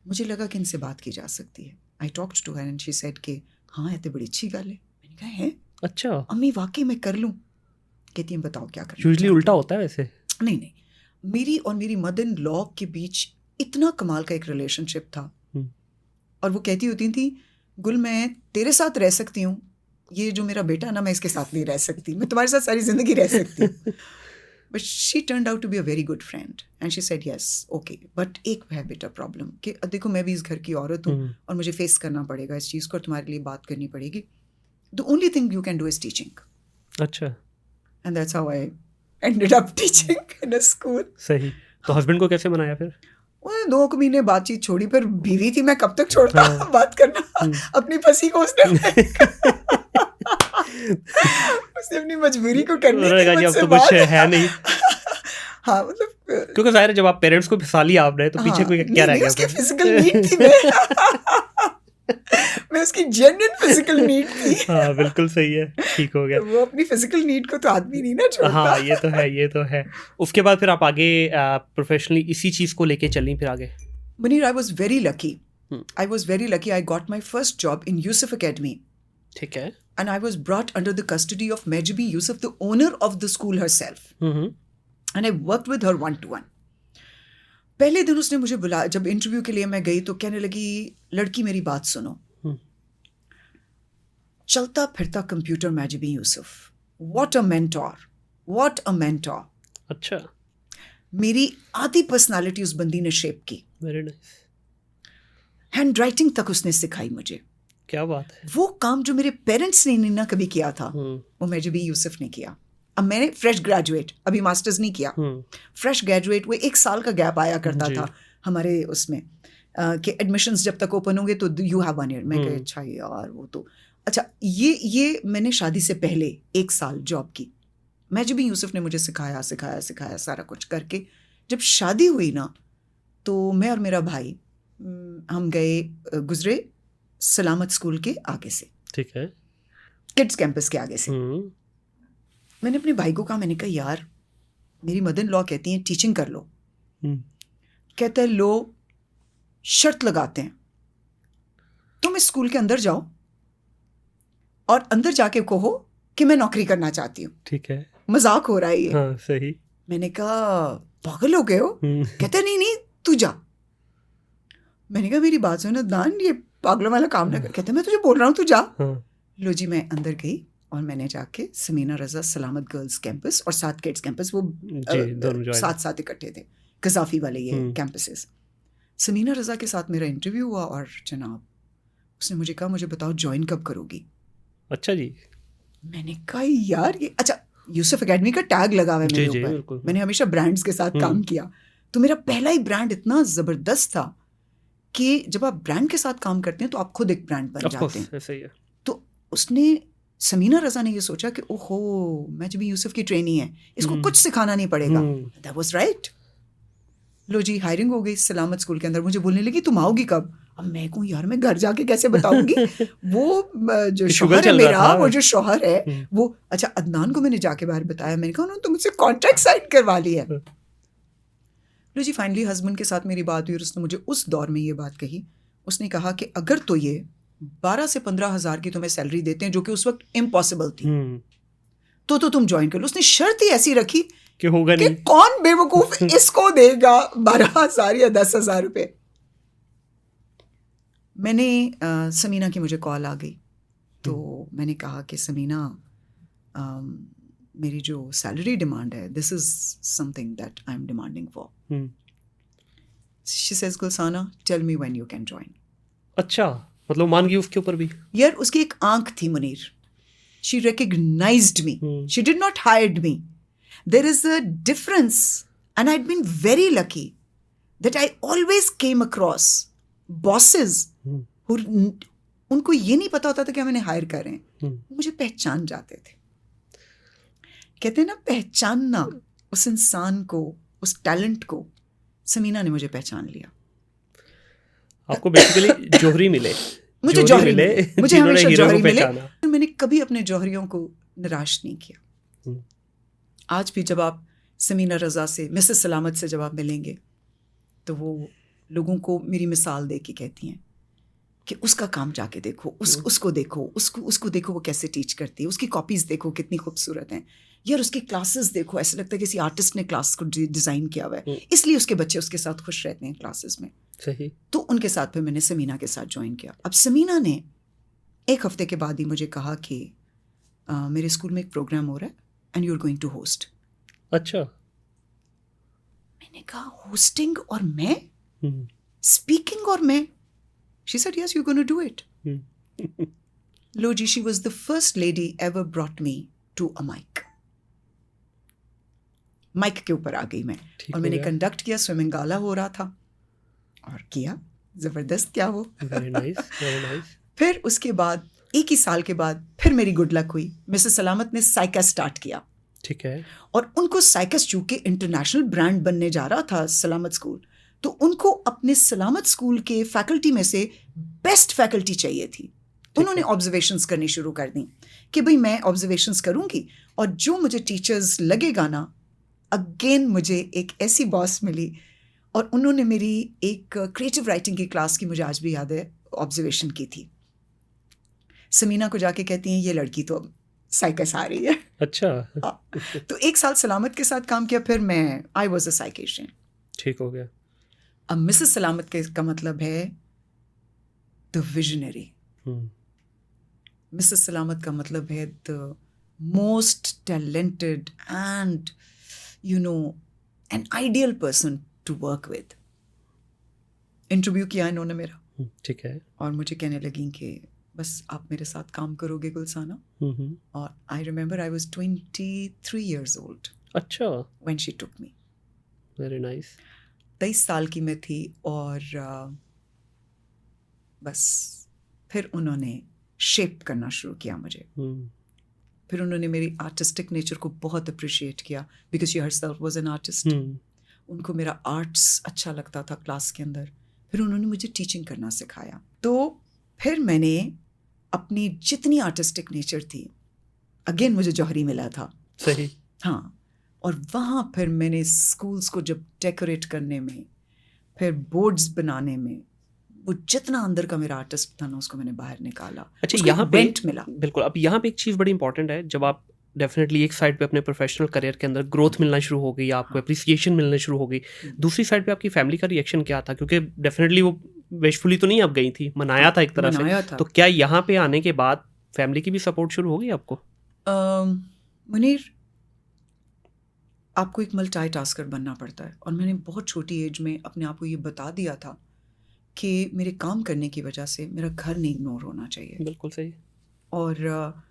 मुझे लगा कि इनसे बात की जा सकती है. I talked to her and she said कि हाँ है तो बड़ी अच्छी गल है। मैंने कहा है अच्छा, अम्मी वाकई मैं कर लूँ? कहती है बताओ क्या करना। यूजुअली उल्टा होता है वैसे। नहीं, मेरी और मेरी मदर इन लॉ के बीच इतना कमाल का एक रिलेशनशिप था। और वो कहती होती थी गुल मैं तेरे साथ रह सकती हूँ, ये जो मेरा बेटा ना मैं इसके साथ नहीं रह सकती, मैं तुम्हारे साथ सारी जिंदगी रह सकती हूँ। But she turned out to be a very good friend and she said yes okay, but एक है बेटा प्रॉब्लम कि देखो मैं भी इस घर की औरत हूँ और मुझे फेस करना पड़ेगा इस चीज़ को और तुम्हारे लिए बात करनी पड़ेगी। The only thing you can do is teaching. अच्छा, and that's how I ended up teaching in a school. सही। तो हस्बैंड को कैसे मनाया फिर? वो 2 महीने बातचीत छोड़ी, पर बीवी थी मैं कब तक छोड़ता बात करना। अपनी फंसी को उसने उसने अपनी मजबूरी को करने की अब तो कुछ है नहीं। हाँ मतलब क्योंकि जाहिर है जब आप पेरेंट्स को फंसा लिया आपने तो पीछे कोई क्या रह गया? उसकी फिजिकल नीड थी मैं उसकी जेन्युइन फिजिकल नीड थी। हाँ बिल्कुल सही है, ठीक हो गया। वो अपनी फिजिकल नीड को तो आदमी नहीं ना छोड़ता। हाँ ये तो है। उसके बाद फिर आप आगे प्रोफेशनली इसी चीज़ को लेके चली फिर आगे? Munir, I was very lucky. I got my first job in Yusuf academy. ठीक है। And I was brought under the custody of Mehjabi Yusuf, the owner of the school herself. And I worked with her one-to-one. पहले दिन उसने मुझे बुलाया, जब इंटरव्यू के लिए मैं गई तो कहने लगी लड़की मेरी बात सुनो, चलता फिरता computer Mehjabeen Yusuf, what a mentor. अच्छा, मेरी आधी पर्सनालिटी उस बंदी ने शेप की। Very nice. हैंड राइटिंग तक उसने सिखाई मुझे। क्या बात है। वो काम जो मेरे पेरेंट्स ने ना कभी किया था वो मेहजबी यूसुफ ने किया। अब मैंने फ्रेश ग्रेजुएट, अभी मास्टर्स नहीं किया, फ्रेश ग्रेजुएट, वो 1 साल का गैप आया करता था हमारे उसमें कि एडमिशन्स जब तक ओपन होंगे तो यू हैव 1 ईयर। मैं कहा अच्छा यार वो तो अच्छा, ये मैंने शादी से पहले 1 साल जॉब की। मेहजबी यूसुफ ने मुझे सिखाया सारा कुछ करके। जब शादी हुई ना तो मैं और मेरा भाई हम गए गुजरे सलामत स्कूल के आगे से, ठीक है, किड्स कैंपस के आगे से। मैंने अपने भाई को कहा, मैंने कहा यार मेरी मदर इन लॉ कहती हैं टीचिंग कर लो। कहता है लो शर्त लगाते हैं, तुम इस स्कूल के अंदर जाओ और अंदर जाके कहो कि मैं नौकरी करना चाहती हूँ। ठीक है, मजाक हो रहा है ये। हाँ, सही। मैंने कहा पागल हो गए हो? कहता नहीं तू जा। मैंने कहा मेरी बात सुनो दान, ये पागलों वाला काम ना कर। कहते मैं तुझे बोल रहा हूँ तू जा। लो जी, मैं अंदर गई और मैंने जाके समीना रजा सलामत गर्ल्स कैंपस और 7 किड्स कैंपस, वो साथ इकट्ठे थे, कजाफी वाले ये कैंपसेस। समीना रजा के साथ मेरा इंटरव्यू हुआ और जनाब उसने मुझे कहा मुझे बताओ ज्वाइन कब करोगी। अच्छा जी। मैंने कहा यार ये अच्छा यूसुफ एकेडमी का टैग लगा हुआ है मेरे ऊपर, मैंने हमेशा ब्रांड्स के साथ काम किया, तो मेरा पहला ही ब्रांड इतना ज़बरदस्त था कि जब आप ब्रांड के साथ काम करते हैं तो आप खुद एक ब्रांड बन जाते हैं। ऐसा ही है। तो उसने समीना रजा ने ये सोचा कि ओहो मेहजबी यूसुफ की ट्रेनी है, इसको कुछ सिखाना नहीं पड़ेगा। That was right. लो जी, हायरिंग हो गई सलामत स्कूल के अंदर। मुझे बोलने लगी तुम आओगी कब? अब मैं कहूँ यार मैं घर जाके कैसे बताऊंगी। वो जो शौहर है मेरा, वो जो शौहर है वो, अच्छा अदनान को मैंने जाके बाहर बताया, मैंने कहा उन्होंने तो मुझसे कॉन्ट्रैक्ट साइन करवा लिया है। लो जी, फाइनली हस्बैंड के साथ मेरी बात हुई और उसने मुझे उस दौर में ये बात कही। उसने कहा कि अगर तो ये 12 से 15 हज़ार की तुम्हें सैलरी देते हैं जो कि उस वक्त इम्पॉसिबल थी, तो तुम ज्वाइन कर लो। उसने शर्त ही ऐसी रखी कि होगा नहीं, कौन बेवकूफ इसको देगा 12,000 या 10,000 रुपए। मैंने समीना की मुझे कॉल आ गई तो मैंने कहा कि समीना मेरी जो सैलरी डिमांड है, this is something that I am demanding for. She says Gulsana tell me when you can join. अच्छा, मतलब मान गई उसके ऊपर भी? यार उसकी एक आंख थी Munir, she recognized me, she did not hired me. There is a difference and I had been very lucky that I always came across bosses उनको ये नहीं पता होता था कि हम इन्हें हायर कर रहे हैं, मुझे पहचान जाते थे। कहते हैं ना पहचानना उस इंसान को, उस टैलेंट को। समीना ने मुझे पहचान लिया। आपको बेसिकली जौहरी मिले। मुझे जौहरी मिले, मुझे हमेशा जौहरी मिले। मैंने कभी अपने जौहरियों को निराश नहीं किया। आज भी जब आप समीना रजा से, मिसेस सलामत से जब आप मिलेंगे तो वो लोगों को मेरी मिसाल दे के कहती हैं कि उसका काम जाके देखो, उसको देखो, उसको देखो वो कैसे टीच करती है, उसकी कॉपीज देखो कितनी खूबसूरत हैं यार, उसकी क्लासेस देखो, ऐसा लगता है किसी आर्टिस्ट ने क्लास को डिजाइन किया हुआ है, इसलिए उसके बच्चे उसके साथ खुश रहते हैं क्लासेस में। सही। तो उनके साथ फिर मैंने समीना के साथ ज्वाइन किया। अब समीना ने 1 हफ्ते के बाद ही मुझे कहा कि मेरे स्कूल में एक प्रोग्राम हो रहा है and you are going to host. अच्छा। मैंने कहा होस्टिंग और मैं, स्पीकिंग और मैं? She said yes you gonna do it. लो जी, she was the first lady ever brought me to a mic के ऊपर आ गई मैं, और मैंने कंडक्ट किया। स्विमिंग गाला हो रहा था और किया, जबरदस्त क्या वो। Very nice, very nice. फिर उसके बाद 1 ही साल के बाद फिर मेरी गुड लक हुई, मिसेस सलामत ने साइकस स्टार्ट किया। ठीक है। और उनको साइकस चूंकि इंटरनेशनल ब्रांड बनने जा रहा था सलामत स्कूल, तो उनको अपने सलामत स्कूल के फैकल्टी में से बेस्ट फैकल्टी चाहिए थी। उन्होंने ऑब्जर्वेशंस करनी शुरू कर दी कि भाई मैं ऑब्जर्वेशंस करूंगी और जो मुझे टीचर्स लगेगा ना, अगेन मुझे एक ऐसी बॉस मिली और उन्होंने मेरी एक क्रिएटिव राइटिंग की क्लास की, मुझे आज भी याद है, ऑब्जर्वेशन की थी। समीना को जाके कहती हैं ये लड़की तो अब साइकस आ रही है। अच्छा। तो 1 साल सलामत के साथ काम किया, फिर मैं आई वॉज अ साइकेशियन। ठीक हो गया। अब मिसेस सलामत का मतलब है द विजनरी। मिसेस सलामत का मतलब है the most talented and you know an ideal person to work with. Interview किया इन्होंने मेरा, ठीक है, और मुझे कहने लगी कि बस आप मेरे साथ काम करोगे गुलसाना। और I remember I was 23 years old अच्छा, when she took me। Very nice. 23 साल की मैं थी, और बस फिर उन्होंने शेप करना शुरू किया मुझे। फिर उन्होंने मेरी आर्टिस्टिक नेचर को बहुत अप्रिशिएट किया, because she herself was an artist. उनको मेरा आर्ट्स अच्छा लगता था क्लास के अंदर। फिर उन्होंने मुझे टीचिंग करना सिखाया। तो फिर मैंने अपनी जितनी आर्टिस्टिक नेचर थी, अगेन मुझे जौहरी मिला था। सही। हाँ, और वहाँ फिर मैंने स्कूल्स को जब डेकोरेट करने में, फिर बोर्ड्स बनाने में, वो जितना अंदर का मेरा आर्टिस्ट था ना, उसको मैंने बाहर निकाला। अच्छा, यहाँ पे बेंट मिला। बिल्कुल। अब यहाँ पे एक चीज़ बड़ी इंपॉर्टेंट है, जब आप डेफिनेटली एक साइड पे अपने प्रोफेशनल करियर के अंदर ग्रोथ मिलना शुरू हो गई, आपको अप्रिसिएशन मिलना शुरू हो गई, दूसरी साइड पे आपकी फैमिली का रिएक्शन क्या था? क्योंकि डेफिनेटली वो विशफुली तो नहीं आप गई थी, मनाया था एक तरह से। तो क्या यहाँ पे आने के बाद फैमिली की भी सपोर्ट शुरू हो गई आपको? मुनीर, आपको एक मल्टीटास्कर बनना पड़ता है, और मैंने बहुत छोटी एज में अपने आप को ये बता दिया था कि मेरे काम करने की वजह से मेरा घर नहीं इग्नोर होना चाहिए। बिल्कुल सही। और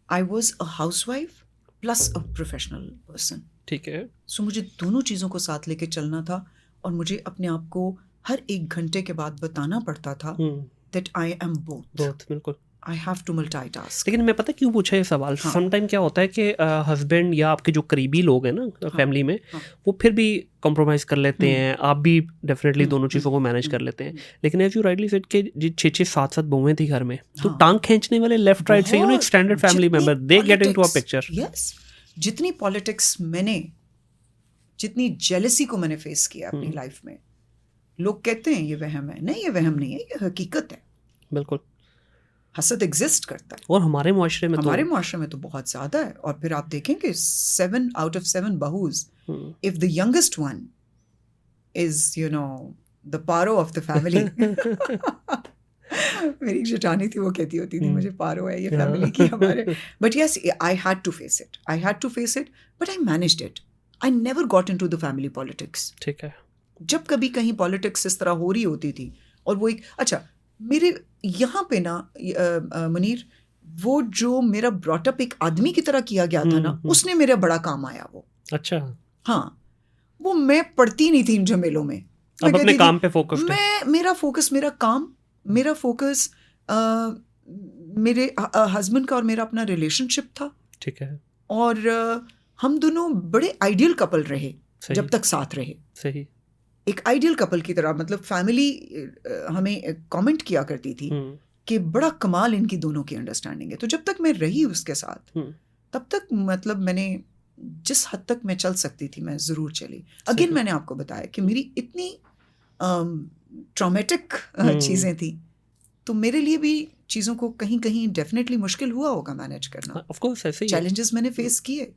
I was a housewife plus a professional person. ठीक है। सो मुझे दोनों चीज़ों को साथ लेके चलना था, और मुझे अपने आप को हर 1 घंटे के बाद बताना पड़ता था दैट आई एम बोथ। बिल्कुल। I have to multitask. लेकिन मैं पता क्यों पूछा ये सवाल, समटाइम क्या होता है कि हस्बैंड या आपके जो करीबी लोग हैं ना फैमिली में, वो फिर भी कॉम्प्रोमाइज़ कर लेते हैं, आप भी डेफिनेटली दोनों चीज़ों को मैनेज कर लेते हैं। लेकिन एज यू राइटली सेड कि 6-6 7-7 बहुएं थी घर में, तो टांग खींचने वाले लेफ्ट राइट से, extended family member, they get into a picture. Yes, जितनी पॉलिटिक्स मैंने, जितनी जेलसी को मैंने फेस किया अपनी लाइफ में, लोग कहते हैं ये वहम है। नहीं, ये वहम नहीं है, ये हकीकत है। बिल्कुल। हसद एग्जिस्ट करता है, और हमारे मुआशरे में तो बहुत ज़्यादा है। और फिर आप देखेंगे 7 out of 7 बहूज, if the youngest one is the paro of the family मेरी एक जेठानी थी, वो कहती होती थी मुझे पारो है ये फैमिली की हमारे। But yes, I had to face it, but I managed it. I never got into the family politics. ठीक है। जब कभी कहीं पॉलिटिक्स इस तरह हो रही होती थी, और वो एक, अच्छा, मेरे यहाँ पे ना मुनीर, वो जो मेरा ब्रॉटअप एक आदमी की तरह किया गया था ना, उसने मेरा बड़ा काम आया वो। अच्छा। हाँ, वो मैं पढ़ती नहीं थी इन झमेलों में। अब अपने काम पे फोकस है। मेरा फोकस मेरा काम, मेरा फोकस मेरे हस्बैंड का और मेरा अपना रिलेशनशिप था। ठीक है। और हम दोनों बड़े आइडियल कपल रहे जब तक साथ रहे। सही। एक आइडियल कपल की तरह, मतलब फैमिली हमें कमेंट किया करती थी कि बड़ा कमाल इनकी दोनों की अंडरस्टैंडिंग है। तो जब तक मैं रही उसके साथ, तब तक मतलब मैंने जिस हद तक मैं चल सकती थी मैं ज़रूर चली। अगेन मैंने आपको बताया कि मेरी इतनी ट्रॉमेटिक चीज़ें थी तो मेरे लिए भी चीज़ों को कहीं कहीं डेफिनेटली मुश्किल हुआ होगा मैनेज करना। ऑफ कोर्स ऐसे ही है। चैलेंजेस मैंने फेस किए,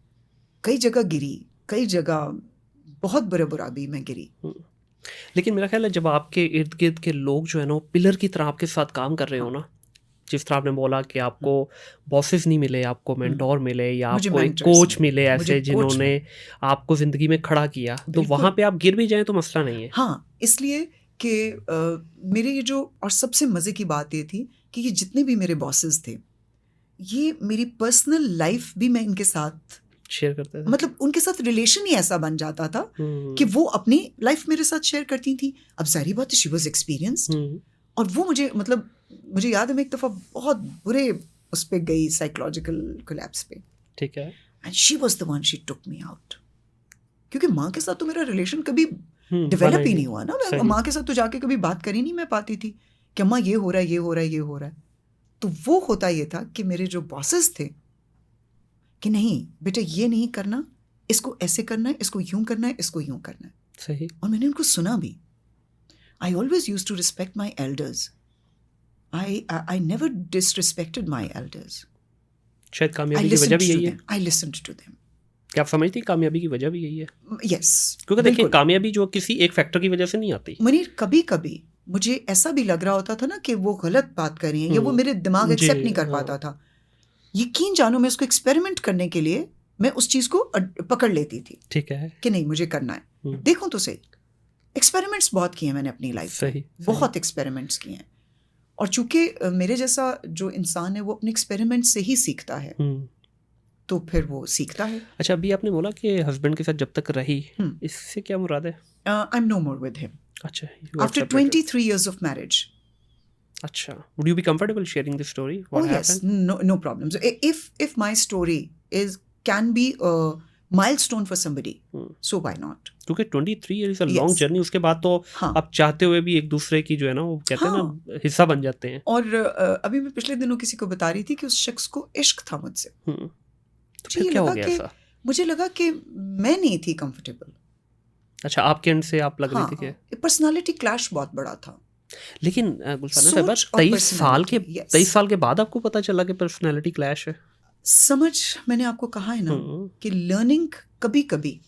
कई जगह गिरी, कई जगह बहुत बुरा भी मैं गिरी। लेकिन मेरा ख्याल है जब आपके इर्द गिर्द के लोग जो है ना पिलर की तरह आपके साथ काम कर रहे हो ना, जिस तरह आपने बोला कि आपको बॉसेस नहीं मिले, आपको मेंटोर मिले या मुझे आपको एक mentors कोच मिले, मिले मुझे ऐसे coach जिन्होंने आपको ज़िंदगी में खड़ा किया, तो बिल्कुल। वहाँ पे आप गिर भी जाएं तो मसला नहीं है। हाँ, इसलिए कि मेरे ये जो, और सबसे मज़े की बात ये थी कि ये जितने भी मेरे बॉसेस थे, ये मेरी पर्सनल लाइफ भी मैं इनके साथ शेयर करते थे। मतलब उनके साथ रिलेशन ही ऐसा बन जाता था हम्म, कि वो अपनी लाइफ मेरे साथ शेयर करती थी। अब सारी बात शी वॉज एक्सपीरियंस्ड, और वो मुझे मतलब मुझे याद है मैं एक दफ़ा बहुत बुरे उस पर गई साइकोलॉजिकल कोलैप्स पे, ठीक है। And she was the one, she took me out. क्योंकि माँ के साथ तो मेरा रिलेशन कभी बना डेवलप ही ही नहीं नहीं। हुआ ना। मैं सही। माँ के साथ तो जाके कभी बात कर ही नहीं मैं पाती थी कि अम्मा ये हो रहा है, ये हो रहा है, ये हो रहा है। तो वो होता ये था कि मेरे जो बॉसेस थे कि नहीं बेटा ये नहीं करना, इसको ऐसे करना है, इसको यूं करना है, इसको यूं करना है। सही। और मैंने उनको सुना भी। I always use to respect my elders. I never disrespected my elders. शायद आई कामयाबी की वजह भी यही है। I listened to them. क्या आप समझती हैं कामयाबी की वजह भी यही है? यस, क्योंकि देखिए कामयाबी जो किसी एक फैक्टर की वजह से नहीं आती। मुनीर, कभी कभी मुझे ऐसा भी लग रहा होता था ना कि वो गलत बात कर रही हैं, या वो मेरे दिमाग एक्सेप्ट नहीं कर पाता था। यकीन जानो मैं उसको एक्सपेरिमेंट करने के लिए मैं उस चीज़ को पकड़ लेती थी। ठीक है कि नहीं मुझे करना है। देखो तो सही, एक्सपेरिमेंट्स बहुत किए मैंने अपनी लाइफ में, बहुत एक्सपेरिमेंट्स किए हैं। और चूंकि मेरे जैसा जो इंसान है वो अपने एक्सपेरिमेंट से ही सीखता है, तो फिर वो सीखता है। अच्छा, अभी आपने बोला कि हस्बैंड के साथ जब तक रही, इससे क्या मुराद है? I am no more with him अच्छा, आफ्टर 23 years of marriage. अच्छा, would you be comfortable sharing this story? What happened? Yes, no problems. If my story can be a milestone for somebody, so why not? क्योंकि 23 years is a long journey, उसके बाद तो आप चाहते हुए भी एक दूसरे की जो है ना वो कहते हैं ना हिस्सा बन जाते हैं। और अभी मैं पिछले दिनों किसी को बता रही थी कि उस शख्स को इश्क था मुझसे। तो फिर क्या हो गया ऐसा? मुझे लगा कि मैं नहीं थी कंफर्टेबल। अच्छा, आपके एंड से आप लग रही थी कि पर्सनालिटी क्लैश बहुत बड़ा था। लेकिन गुलसाना साहब 23 साल के बाद आपको पता चला कि पर्सनालिटी क्लैश है। समझ, मैंने आपको कहा है ना कि लर्निंग कभी कभी,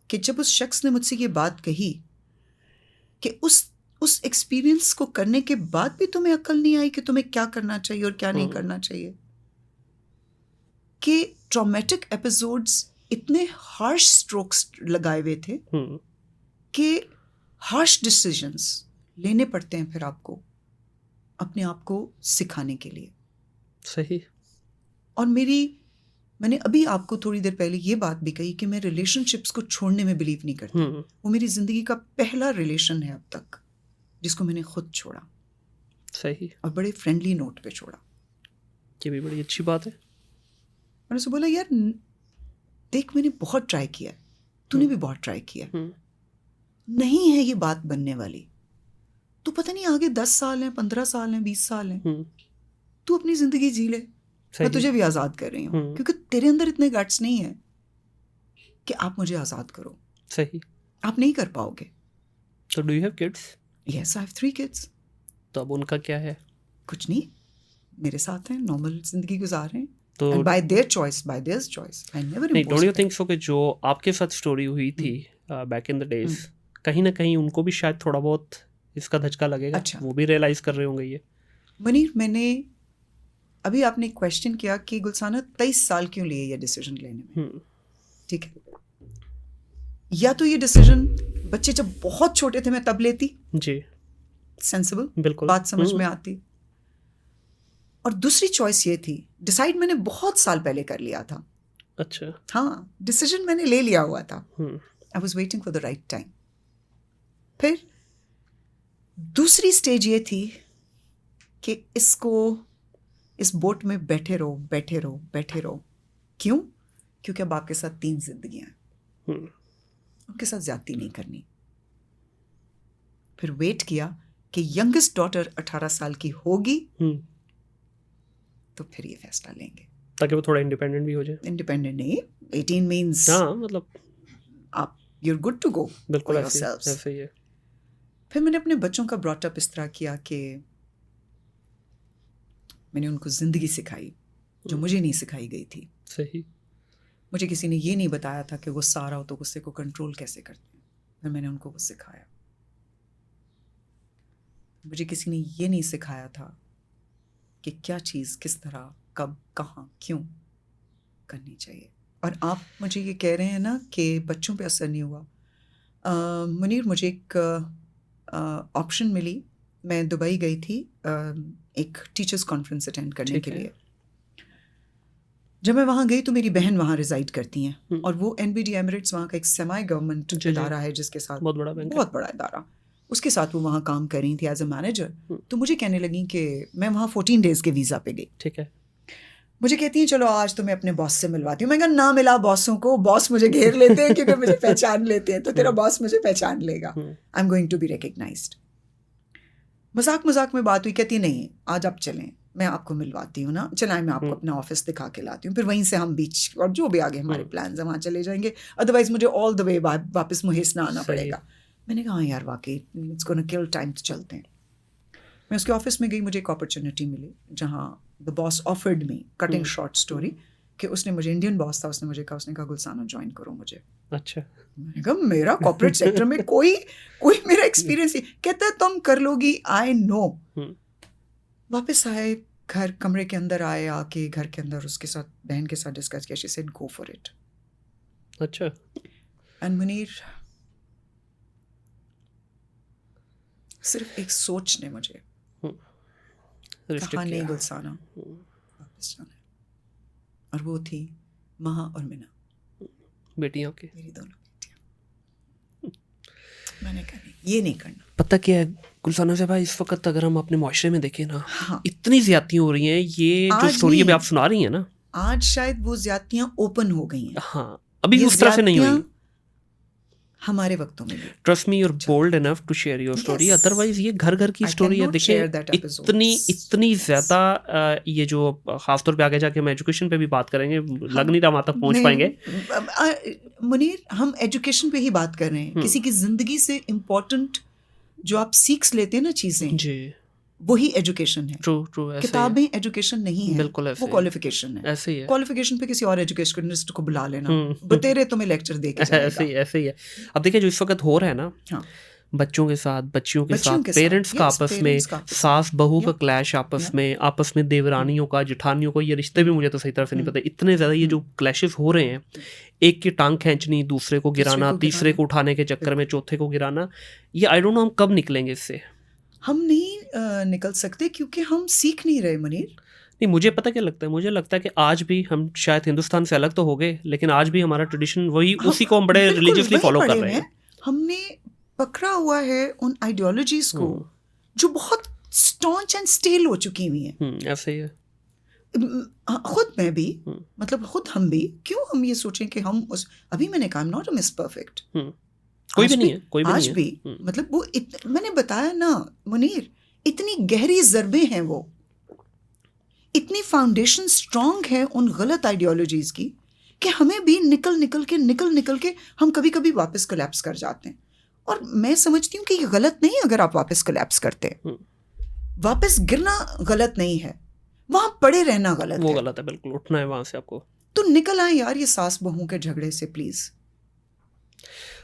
कि जब उस शख्स ने मुझसे ये बात कही कि उस एक्सपीरियंस को करने के बाद भी तुम्हें अक्ल नहीं आई कि तुम्हें क्या करना चाहिए और क्या नहीं करना चाहिए, कि ट्रॉमेटिक एपिसोड्स इतने हार्श स्ट्रोक्स लगाए हुए थे कि हार्श डिसीजंस लेने पड़ते हैं फिर आपको अपने आप को सिखाने के लिए। सही। और मैंने अभी आपको थोड़ी देर पहले ये बात भी कही कि मैं रिलेशनशिप्स को छोड़ने में बिलीव नहीं करती। वो मेरी ज़िंदगी का पहला रिलेशन है अब तक जिसको मैंने खुद छोड़ा। सही। और बड़े फ्रेंडली नोट पे छोड़ा। ये भी बड़ी अच्छी बात है। मैंने उसे बोला यार देख, मैंने बहुत ट्राई किया, तूने भी बहुत ट्राई किया, नहीं है ये बात बनने वाली। तू पता नहीं आगे 10 साल हैं, 15 साल हैं, 20 साल हैं, तू अपनी जिंदगी जी ले, मैं तुझे भी आज़ाद कर रही हूँ, क्योंकि तेरे अंदर इतने गट्स नहीं है कि आप मुझे आज़ाद करो। सही। आप नहीं कर पाओगे। तो do you have kids? Yes, I have 3 kids. तो अब उनका क्या है? कुछ नहीं, मेरे साथ हैं, नॉर्मल जिंदगी गुजार रहे हैं। तो by their choice, by their choice. I never imposed. नहीं, don't you think so कि जो आपके साथ स्टोरी हुई थी बैक इन द डेज, कहीं ना कहीं उनको भी शायद थोड़ा बहुत इसका धचका लगेगा। अच्छा। वो भी रियलाइज कर रहे होंगे ये। मनीर, मैंने अभी आपने क्वेश्चन किया कि गुलसाना 23 साल क्यों लिए ये डिसीजन लेने में। ठीक है, या तो ये डिसीजन बच्चे जब बहुत छोटे थे मैं तब लेती जी, सेंसिबल, बिल्कुल बात समझ में आती। और दूसरी चॉइस ये थी, डिसाइड मैंने बहुत साल पहले कर लिया था। अच्छा। हाँ, डिसीजन मैंने ले लिया हुआ था। I was waiting for the right time. फिर दूसरी स्टेज ये थी कि इस बोट में बैठे रहो, बैठे रहो, बैठे रहो। क्यों? क्योंकि अब आपके साथ 3 जिंदगियां हैं, उनके साथ ज्यादती नहीं करनी। फिर वेट किया कि यंगेस्ट डॉटर 18 साल की होगी तो फिर ये फैसला लेंगे, ताकि वो थोड़ा इंडिपेंडेंट भी हो जाए। इंडिपेंडेंट नहीं, 18 मीन्स हाँ, मतलब आप you're good to go. बिल्कुल ऐसे ही है। फिर मैंने अपने बच्चों का ब्रॉट अप इस तरह किया कि मैंने उनको ज़िंदगी सिखाई जो मुझे नहीं सिखाई गई थी। सही। मुझे किसी ने ये नहीं बताया था कि गुस्सा आ रहा हो तो गुस्से को कंट्रोल कैसे करते हैं, फिर मैंने उनको वो सिखाया। मुझे किसी ने ये नहीं सिखाया था कि क्या चीज़ किस तरह, कब, कहाँ, क्यों करनी चाहिए। और आप मुझे ये कह रहे हैं ना कि बच्चों पे असर नहीं हुआ। मुनीर, मुझे एक ऑप्शन मिली। मैं दुबई गई थी एक टीचर्स कॉन्फ्रेंस अटेंड करने के लिए। जब मैं वहाँ गई तो मेरी बहन वहाँ रिजाइड करती हैं और वो NBD एमिरेट्स वहाँ का एक सेमी गवर्नमेंट इदारा है जिसके साथ बहुत बड़ा इदारा, उसके साथ वो वहाँ काम कर रही थी एज अ मैनेजर। तो मुझे कहने लगी कि मैं वहाँ 14 डेज़ के वीज़ा पे गई। ठीक है। मुझे कहती हैं चलो आज तो मैं अपने बॉस से मिलवाती हूँ। मैं कहा ना मिला बॉसों को, बॉस मुझे घेर लेते हैं क्योंकि मुझे पहचान लेते हैं, तो तेरा बॉस मुझे पहचान लेगा। I am going to be recognized. मजाक में बात हुई। कहती नहीं आज आप चलें, मैं आपको मिलवाती हूँ ना, चलाएं मैं आपको अपना ऑफिस दिखा के लाती हूँ, फिर वहीं से हम बीच और जो भी आगे हमारे प्लान है वहाँ चले जाएंगे, अदरवाइज मुझे ऑल द वे वापस मुहेसना आना पड़ेगा। मैंने कहा हाँ यार वाकई इट्स गोना किल टाइम, तो चलते हैं। मैं उसके ऑफिस में गई, मुझे एक अपॉर्चुनिटी मिली जहाँ the boss offered me, cutting short story, कि उसने मुझे, इंडियन बॉस था, उसने कहा गुलसाना ज्वाइन करो मुझे। अच्छा। मैंने कहा मेरा कॉर्पोरेट सेक्टर में कोई मेरा एक्सपीरियंस नहीं। कहता है तुम कर लोगी, आई नो। वापस आए घर, कमरे के अंदर आए, आके घर के अंदर उसके साथ, बहन के साथ डिस्कस किया। She said go for it. अच्छा। एंड मुनीर, सिर्फ एक सोच ने मुझे कहा नहीं गुलसाना वापस जाना है। और वो थी महा और मीना, बेटियों की, मेरी दोनों बेटियां। मैंने कहा नहीं, ये नहीं करना। पता क्या है गुलसाना से भाई, इस वक्त अगर हम अपने मुआशरे में देखें ना, हाँ, इतनी ज्यादतियां हो रही हैं। ये जो स्टोरी अभी आप सुना रही हैं ना, आज शायद वो ज्यादतियां ओपन हो गई हैं। हाँ, अभी उस तरह से नहीं हुई हमारे वक्तों में भी। Trust me, you are bold enough to share your story. Otherwise ये घर घर की स्टोरी है। देखिए इतनी ज्यादा, ये जो खासतौर पे आगे जाके हम एजुकेशन पे भी बात करेंगे, लग नहीं रहा वहां तक पहुंच पाएंगे। मुनीर, हम एजुकेशन पे ही बात कर रहे हैं। किसी की जिंदगी से इम्पोर्टेंट जो आप सीख लेते हैं ना चीजें, जी, वही एजुकेशन है। ट्रू। किताबें एजुकेशन नहीं है, बिल्कुल ऐसे, वो क्वालिफिकेशन है। ऐसे ही है। क्वालिफिकेशन पे किसी और एजुकेशनिस्ट को बुला लेना, बतेरे तुम्हें लेक्चर दे के जाएगा। ऐसे ही है। अब देखिए जो इस वक्त हो रहा है ना, हाँ, बच्चों के साथ, बच्चियों के साथ, पेरेंट्स का आपस में, सास बहू का क्लैश आपस में देवरानियों का, जेठानियों का, ये रिश्ते भी मुझे तो सही तरह से नहीं पता। इतने ज्यादा ये जो क्लैशेस हो रहे हैं, एक की टांग खींचनी, दूसरे को गिराना, तीसरे को उठाने के चक्कर में चौथे को गिराना, ये आई डोंट नो हम कब निकलेंगे इससे। हम नहीं निकल सकते क्योंकि हम सीख नहीं रहे मुनीर। नहीं, मुझे पता क्या लगता है, मुझे लगता है कि आज भी हम शायद हिंदुस्तान से अलग तो हो गए, लेकिन आज भी हमारा ट्रेडिशन वही, उसी को हम बड़े रिलीजियसली फॉलो कर रहे हैं। हमने पकड़ा हुआ है उन आइडियोलॉजीज को जो बहुत स्टॉन्च एंड स्टेल हो चुकी हुई हैं। ऐसे ही है। खुद मैं भी, मतलब खुद हम भी, क्यों हम ये सोचें कि हम उस, अभी मैंने कहा नॉट अ मिस परफेक्ट, कोई भी नहीं है, आज भी मतलब वो मैंने बताया ना मुनीर, इतनी गहरी ज़रबें हैं, वो इतनी फाउंडेशन स्ट्रांग है उन गलत आइडियोलॉजीज की कि हमें भी निकल के हम कभी कभी वापस कोलैप्स कर जाते हैं। और मैं समझती हूँ कि ये गलत नहीं अगर आप वापस कोलैप्स करते हैं। वापस गिरना गलत नहीं है, वहां पड़े रहना गलत है। वो गलत है, बिल्कुल उठना है वहां से आपको। तो निकल आए यार ये सास बहू के झगड़े से प्लीज।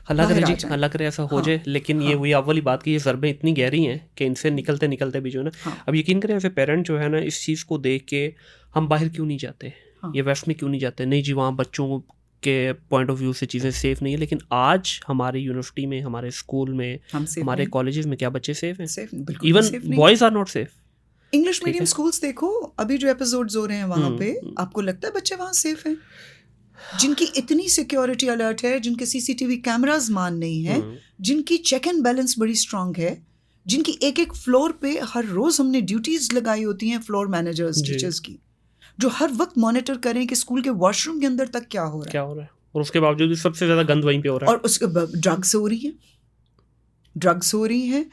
अल्लाह करे ऐसा हो जाए। लेकिन ये वही अव्वली बात की, ये ज़रबें इतनी गहरी हैं कि इनसे निकलते भी जो है ना, अब यकीन करें ऐसे पेरेंट जो है ना, इस चीज़ को देख के हम बाहर क्यों नहीं जाते, ये वेस्ट में क्यों नहीं जाते, नहीं जी वहाँ बच्चों के पॉइंट ऑफ व्यू से चीज़ें सेफ नहीं है। लेकिन आज हमारी यूनिवर्सिटी में, हमारे स्कूल में, हमारे कॉलेजेस में क्या बच्चे सेफ हैं? Even boys are not safe. English medium schools देखो, अभी जो एपिसोड्स हो रहे हैं वहाँ पे, आपको लगता है बच्चे वहाँ सेफ हैं? जिनकी इतनी सिक्योरिटी अलर्ट है, जिनके सीसीटीवी कैमरास मान नहीं है, जिनकी चेक एंड बैलेंस बड़ी स्ट्रांग है, जिनकी एक फ्लोर पे हर रोज हमने ड्यूटीज लगाई होती हैं, फ्लोर मैनेजर्स, टीचर्स की, जो हर वक्त मॉनिटर करें कि स्कूल के वॉशरूम के अंदर तक क्या हो रहा है। और उसके बावजूद भी सबसे ज्यादा गंद वहीं पे हो रहा है। और उसके ड्रग्स हो रही हैं,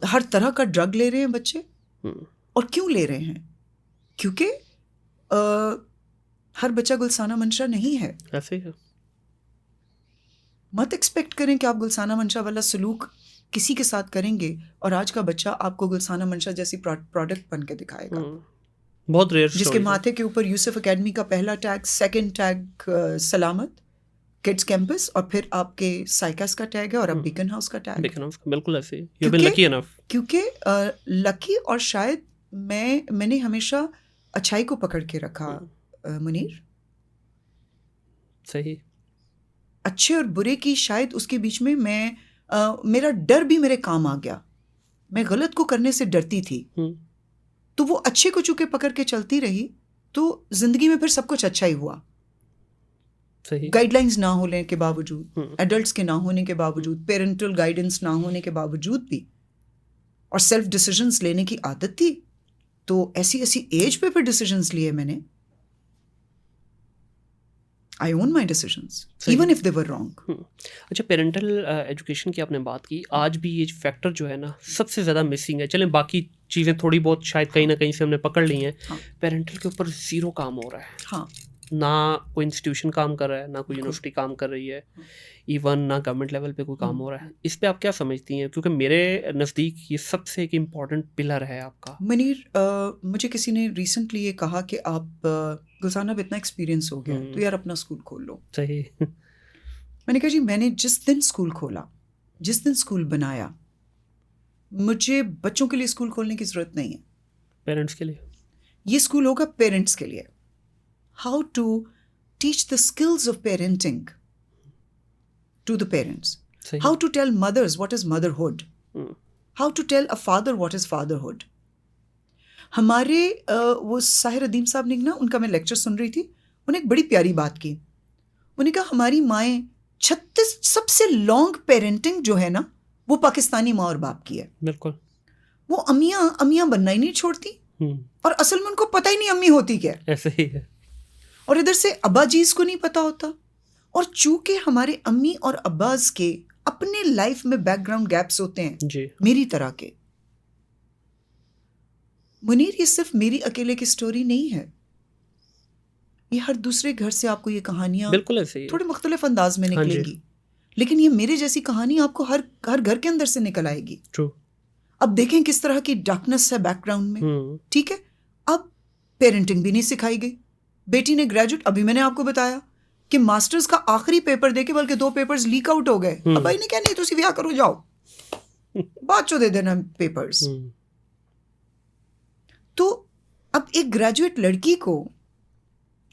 हर तरह का ड्रग ले रहे हैं बच्चे। और क्यों ले रहे हैं? क्योंकि हर बच्चा गुलसाना मंशा नहीं है। ऐसे ही है। मत एक्सपेक्ट करें कि आप गुलसाना मंशा वाला सलूक किसी के साथ करेंगे और आज का बच्चा आपको गुलसाना मंशा जैसी प्रोडक्ट बन के दिखाएगा। बहुत रेयर जिसके माथे के ऊपर यूसुफ एकेडमी का पहला tag, second tag Salamat kids campus, और फिर आपके साइकास का टैग है, और अब बीकन हाउस का टैग। बीकन हाउस, बिल्कुल ऐसे ही। You been lucky enough. क्योंकि लकी, और शायद मैंने हमेशा अच्छाई को पकड़ के रखा मुनीर। सही। अच्छे और बुरे की शायद उसके बीच में मेरा डर भी मेरे काम आ गया। मैं गलत को करने से डरती थी, तो वो अच्छे को चूंकि पकड़ के चलती रही, तो जिंदगी में फिर सब कुछ अच्छा ही हुआ। सही। गाइडलाइंस ना होने के बावजूद, एडल्ट्स के ना होने के बावजूद, पेरेंटल गाइडेंस ना होने के बावजूद भी, और सेल्फ डिसीजंस लेने की आदत थी, तो ऐसी एज पे फिर डिसीजंस लिए मैंने। I own my decisions, even if they were wrong. अच्छा, पेरेंटल एजुकेशन की आपने बात की, आज भी ये फैक्टर जो है ना सबसे ज़्यादा मिसिंग है। चलें बाकी चीज़ें थोड़ी बहुत शायद कहीं ना कहीं से हमने पकड़ ली हैं, पेरेंटल के ऊपर ज़ीरो काम हो रहा है। हाँ, ना कोई इंस्टीट्यूशन काम कर रहा है, ना कोई यूनिवर्सिटी काम कर रही है, इवन ना गवर्नमेंट लेवल पे कोई काम हो रहा है। इस पे आप क्या समझती हैं? क्योंकि मेरे नज़दीक ये सबसे एक इम्पॉर्टेंट पिलर है आपका। मनीर, मुझे किसी ने रिसेंटली ये कहा कि आप गुलजाना अब इतना एक्सपीरियंस हो गया तो यार अपना स्कूल खोल लो। सही। मैंने कहा जी, मैंने जिस दिन स्कूल खोला, जिस दिन स्कूल बनाया, मुझे बच्चों के लिए स्कूल खोलने की ज़रूरत नहीं है, पेरेंट्स के लिए। ये स्कूल होगा पेरेंट्स के लिए। How to teach the skills of parenting to the parents. सही। How to tell mothers what is motherhood. How to tell a father what is fatherhood. हमारे वो साहिर अदीम साहब ने ना, उनका मैं लेक्चर सुन रही थी, उन्हें एक बड़ी प्यारी बात की। उन्होंने कहा हमारी माएँ 36 सबसे लॉन्ग पेरेंटिंग जो है ना, वो पाकिस्तानी माँ और बाप की है। बिल्कुल। वो अम्मियाँ बनना ही नहीं छोड़ती, और असल में उनको पता ही नहीं अम्मी होती क्या। ऐसे ही है। और इधर से अब्बाजीज को नहीं पता होता। और चूंकि हमारे अम्मी और अब्बाज के अपने लाइफ में बैकग्राउंड गैप्स होते हैं जी। मेरी तरह के। मुनीर, ये सिर्फ मेरी अकेले की स्टोरी नहीं है, ये हर दूसरे घर से आपको ये कहानियां बिल्कुल ऐसे ही थोड़े मुख्तलिफ अंदाज में निकलेंगी, लेकिन ये मेरे जैसी कहानी आपको हर घर के अंदर से निकल आएगी। ट्रू। अब देखें किस तरह की डार्कनेस है बैकग्राउंड में। ठीक है, अब पेरेंटिंग भी नहीं सिखाई गई। बेटी ने ग्रेजुएट, अभी मैंने आपको बताया कि मास्टर्स का आखिरी पेपर देके बल्कि 2 पेपर्स लीक आउट हो गए। अब भाई ने क्या, नहीं तुसी विआह करो, जाओ बाद चो दे देना पेपर्स। तो अब एक ग्रेजुएट लड़की को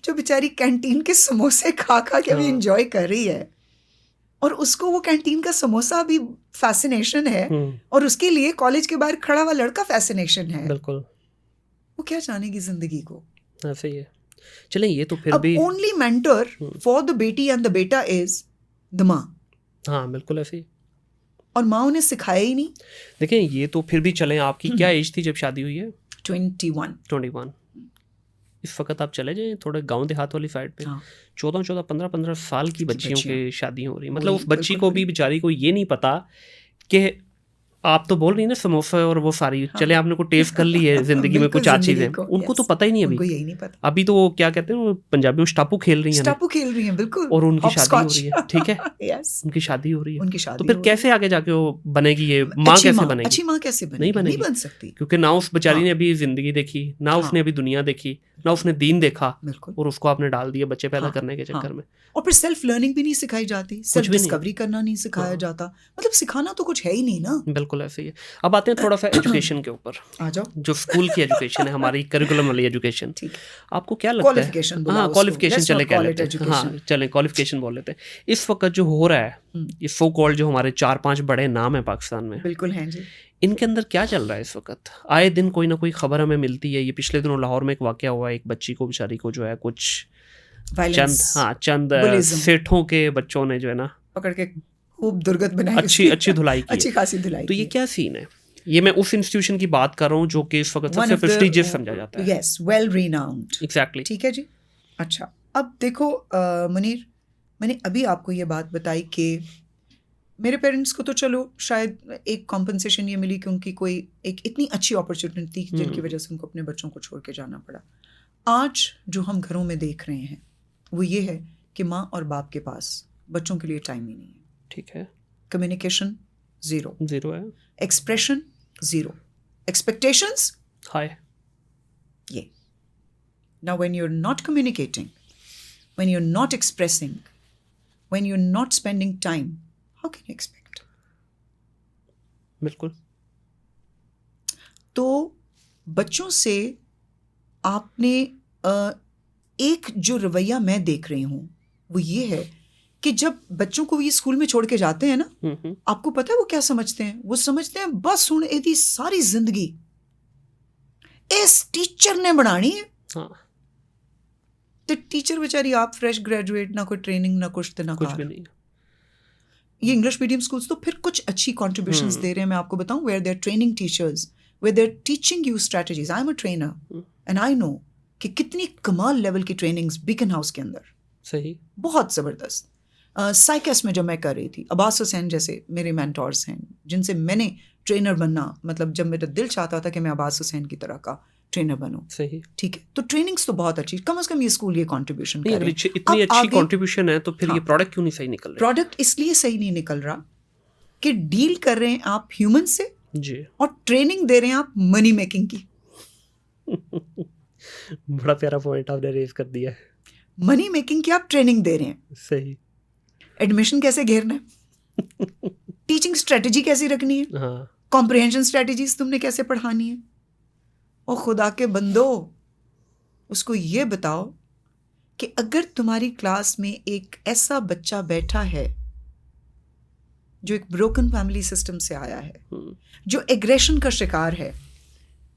जो बेचारी कैंटीन के समोसे खा के भी एंजॉय कर रही है, और उसको वो कैंटीन का समोसा भी फैसिनेशन है, और उसके लिए कॉलेज के बाहर खड़ा हुआ लड़का फैसिनेशन है। बिल्कुल। वो क्या जानेगी जिंदगी को। ऐसे ही है। चलें, ये तो फिर अब भी ओनली मेंटर फॉर द बेटी एंड द बेटा इज द माँ। हाँ, बिल्कुल ऐसे ही। और माँ उन्हें सिखाया ही नहीं। देखें, ये तो फिर भी चलें, आपकी क्या एज थी जब शादी हुई है? 21। इस वक्त आप चले जाएं थोड़े गांव देहात वाली साइड पे, 14 15 साल की बच्चियों की शादियां हो रही। मतलब उस बच्ची को भी, बेचारी को ये नहीं पता कि आप तो बोल रही ना समोसा और वो सारी, चले आपने को टेस्ट कर ली है जिंदगी में कुछ 4 चीजें, उनको तो पता ही नहीं। उनको यही नहीं पता। अभी तो वो क्या कहते हैं, वो पंजाबी में स्टापू खेल रही हैं, बिल्कुल, और उनकी शादी हो रही है। ठीक है, यस, उनकी शादी हो रही है। उनकी शादी तो फिर कैसे आगे जाके वो बनेगी, ये माँ कैसे बनेगी? अच्छी माँ कैसे बनेगी? नहीं बन सकती, क्योंकि ना उस बेचारी ने अभी जिंदगी देखी, ना उसने अभी दुनिया देखी, ना उसने दीन देखा, और उसको आपने डाल दिया बच्चे पैदा करने के चक्कर में। और फिर सेल्फ लर्निंग भी नहीं सिखाई जाती, सेल्फ डिस्कवरी करना नहीं सिखाया जाता। मतलब सिखाना तो कुछ है ही नहीं ना। बिल्कुल ऐसे ही है। अब आते हैं थोड़ा सा एजुकेशन के ऊपर आ जाओ। जो स्कूल की एजुकेशन है, हमारी करिकुलम वाली एजुकेशन, आपको क्या लगता है? हाँ, क्वालिफिकेशन चले, क्या लेते हैं? हाँ, चलें क्वालिफिकेशन बोल लेते हैं। इस वक्त जो हो रहा है, ये सो कॉल्ड जो हमारे 4-5 बड़े नाम है पाकिस्तान में, बिल्कुल हैं जी, इनके अंदर क्या चल रहा है इस वक्त? आए दिन कोई ना कोई खबर हमें मिलती है। ये पिछले दिनों लाहौर में एक वाकया हुआ, एक बच्ची को, बेचारी को जो है कुछ चंद सेठों के बच्चों ने जो है ना पकड़ के खूब दुर्गत बनाई, अच्छी धुलाई की, अच्छी खासी धुलाई। तो ये क्या सीन है? ये मैं उस इंस्टीट्यूशन की बात कर रहा हूँ जो कि इस वक्त सबसे प्रेस्टीजियस समझा जाता है। Yes, well renowned. एग्जैक्टली। ठीक है जी। अच्छा, अब देखो मुनीर, मैंने अभी आपको ये बात बताई कि मेरे पेरेंट्स को तो चलो शायद एक कॉम्पनसेशन ये मिली कि उनकी कोई एक इतनी अच्छी अपॉर्चुनिटी थी जिनकी वजह से उनको अपने बच्चों को छोड़ के जाना पड़ा। आज जो हम घरों में देख रहे हैं वो ये है कि माँ और बाप के पास बच्चों के लिए टाइम ही नहीं है। ठीक है। कम्युनिकेशन जीरो है, एक्सप्रेशन जीरो, एक्सपेक्टेशंस हाय। ये Now, when you're not communicating, when you're not expressing, when you're not spending time, how can you expect? बिल्कुल. तो बच्चों से आपने एक जो रवैया मैं देख रही हूँ वो ये है कि जब बच्चों को ये स्कूल में छोड़ के जाते हैं ना, आपको पता है वो क्या समझते हैं? वो समझते हैं बस हुण एदी सारी जिंदगी इस टीचर ने बनानी है. हाँ. तो टीचर बेचारी आप फ्रेश ग्रेजुएट, ना कोई ट्रेनिंग ना कुछ ना कुछ भी नहीं. ये इंग्लिश मीडियम स्कूल्स तो फिर कुछ अच्छी कॉन्ट्रीब्यूशंस दे रहे हैं. मैं आपको बताऊं, where they are training teachers, where they are teaching you strategies. I am a trainer and I know कि कितनी कमाल लेवल की ट्रेनिंग्स बीकन हाउस के अंदर. सही. बहुत ज़बरदस्त. साइकेस में जब मैं कर रही थी, अब्बास हुसैन जैसे मेरे मेंटोर्स हैं जिनसे मैंने ट्रेनर बनना, मतलब जब मेरा दिल चाहता था कि मैं अब्बास हुसैन की तरह का ट्रेनर बनूं. सही. ठीक है, तो ट्रेनिंग्स तो बहुत अच्छी, कम से कम ये स्कूल ये कंट्रीब्यूशन कर रहे हैं. इतनी अब अच्छी आगे कंट्रीब्यूशन है तो फिर ये प्रोडक्ट क्यों नहीं सही निकल रहा? प्रोडक्ट इसलिए सही नहीं निकल रहा कि डील कर रहे हैं आप ह्यूमन से जी, और ट्रेनिंग दे रहे हैं आप मनी मेकिंग की. बड़ा प्यारा पॉइंट आपने रेज कर दिया है. मनी मेकिंग की आप ट्रेनिंग दे रहे हैं. सही. एडमिशन कैसे घेरना है, टीचिंग स्ट्रेटजी कैसी रखनी है, हाँ. कॉम्प्रिहेंशन स्ट्रेटजीज तुमने कैसे पढ़ानी है. और खुदा के बंदो, उसको ये बताओ कि अगर तुम्हारी क्लास में एक ऐसा बच्चा बैठा है जो एक ब्रोकन फैमिली सिस्टम से आया है, जो एग्रेशन का शिकार है,